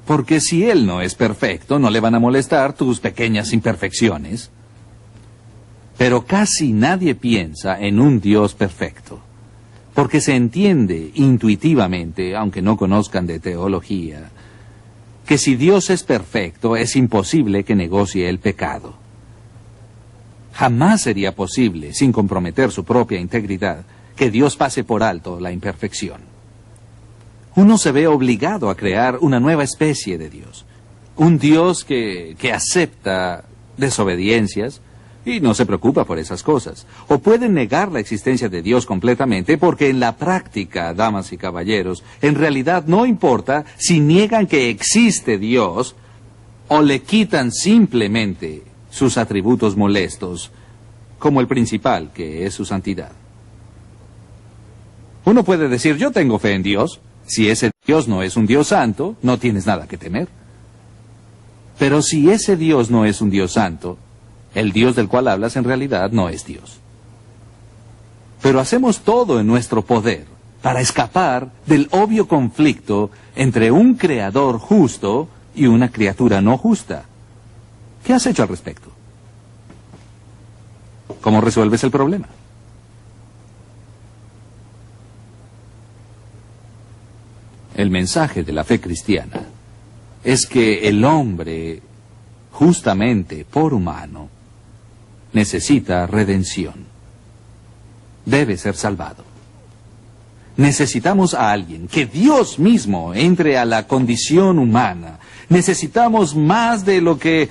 Porque si Él no es perfecto, no le van a molestar tus pequeñas imperfecciones. Pero casi nadie piensa en un Dios perfecto. Porque se entiende intuitivamente, aunque no conozcan de teología, que si Dios es perfecto, es imposible que negocie el pecado. Jamás sería posible, sin comprometer su propia integridad, que Dios pase por alto la imperfección. Uno se ve obligado a crear una nueva especie de Dios. un Dios que acepta desobediencias y no se preocupa por esas cosas. O pueden negar la existencia de Dios completamente porque en la práctica, damas y caballeros, en realidad no importa si niegan que existe Dios o le quitan simplemente sus atributos molestos, como el principal, que es su santidad. Uno puede decir, yo tengo fe en Dios. Si ese Dios no es un Dios santo, no tienes nada que temer. Pero si ese Dios no es un Dios santo, el Dios del cual hablas en realidad no es Dios. Pero hacemos todo en nuestro poder para escapar del obvio conflicto entre un creador justo y una criatura no justa. ¿Qué has hecho al respecto? ¿Cómo resuelves el problema? El mensaje de la fe cristiana es que el hombre, justamente por humano, necesita redención. Debe ser salvado. Necesitamos a alguien, que Dios mismo entre a la condición humana. Necesitamos más de lo que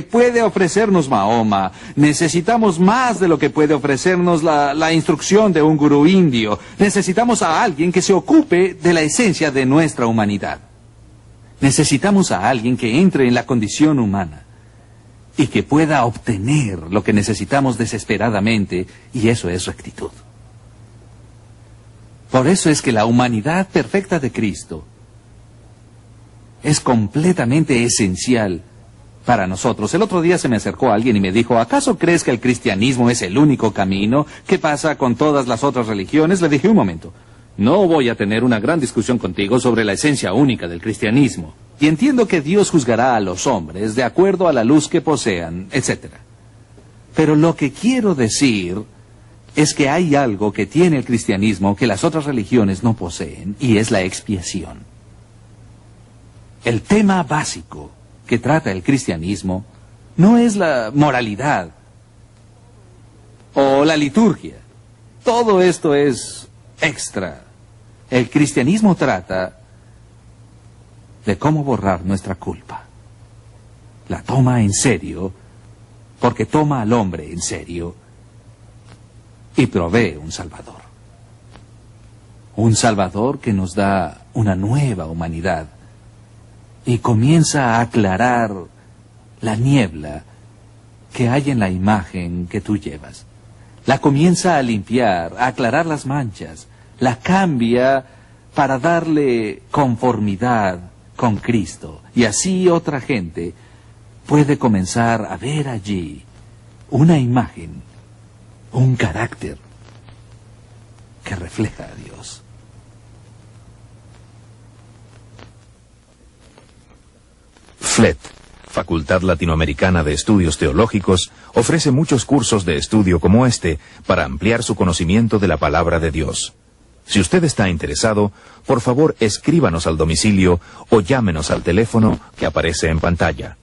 puede ofrecernos Mahoma. Necesitamos más de lo que puede ofrecernos la instrucción de un gurú indio. Necesitamos a alguien que se ocupe de la esencia de nuestra humanidad. Necesitamos a alguien que entre en la condición humana y que pueda obtener lo que necesitamos desesperadamente, y eso es rectitud. Por eso es que la humanidad perfecta de Cristo es completamente esencial para nosotros. El otro día se me acercó alguien y me dijo, ¿acaso crees que el cristianismo es el único camino? ¿Qué pasa con todas las otras religiones? Le dije, un momento, no voy a tener una gran discusión contigo sobre la esencia única del cristianismo. Y entiendo que Dios juzgará a los hombres de acuerdo a la luz que posean, etc. Pero lo que quiero decir es que hay algo que tiene el cristianismo que las otras religiones no poseen, y es la expiación. El tema básico que trata el cristianismo no es la moralidad o la liturgia. Todo esto es extra. El cristianismo trata de cómo borrar nuestra culpa. La toma en serio porque toma al hombre en serio y provee un Salvador. Un Salvador que nos da una nueva humanidad y comienza a aclarar la niebla que hay en la imagen que tú llevas. La comienza a limpiar, a aclarar las manchas, la cambia para darle conformidad con Cristo. Y así otra gente puede comenzar a ver allí una imagen, un carácter que refleja a Dios. FLET, Facultad Latinoamericana de Estudios Teológicos, ofrece muchos cursos de estudio como este para ampliar su conocimiento de la palabra de Dios. Si usted está interesado, por favor escríbanos al domicilio o llámenos al teléfono que aparece en pantalla.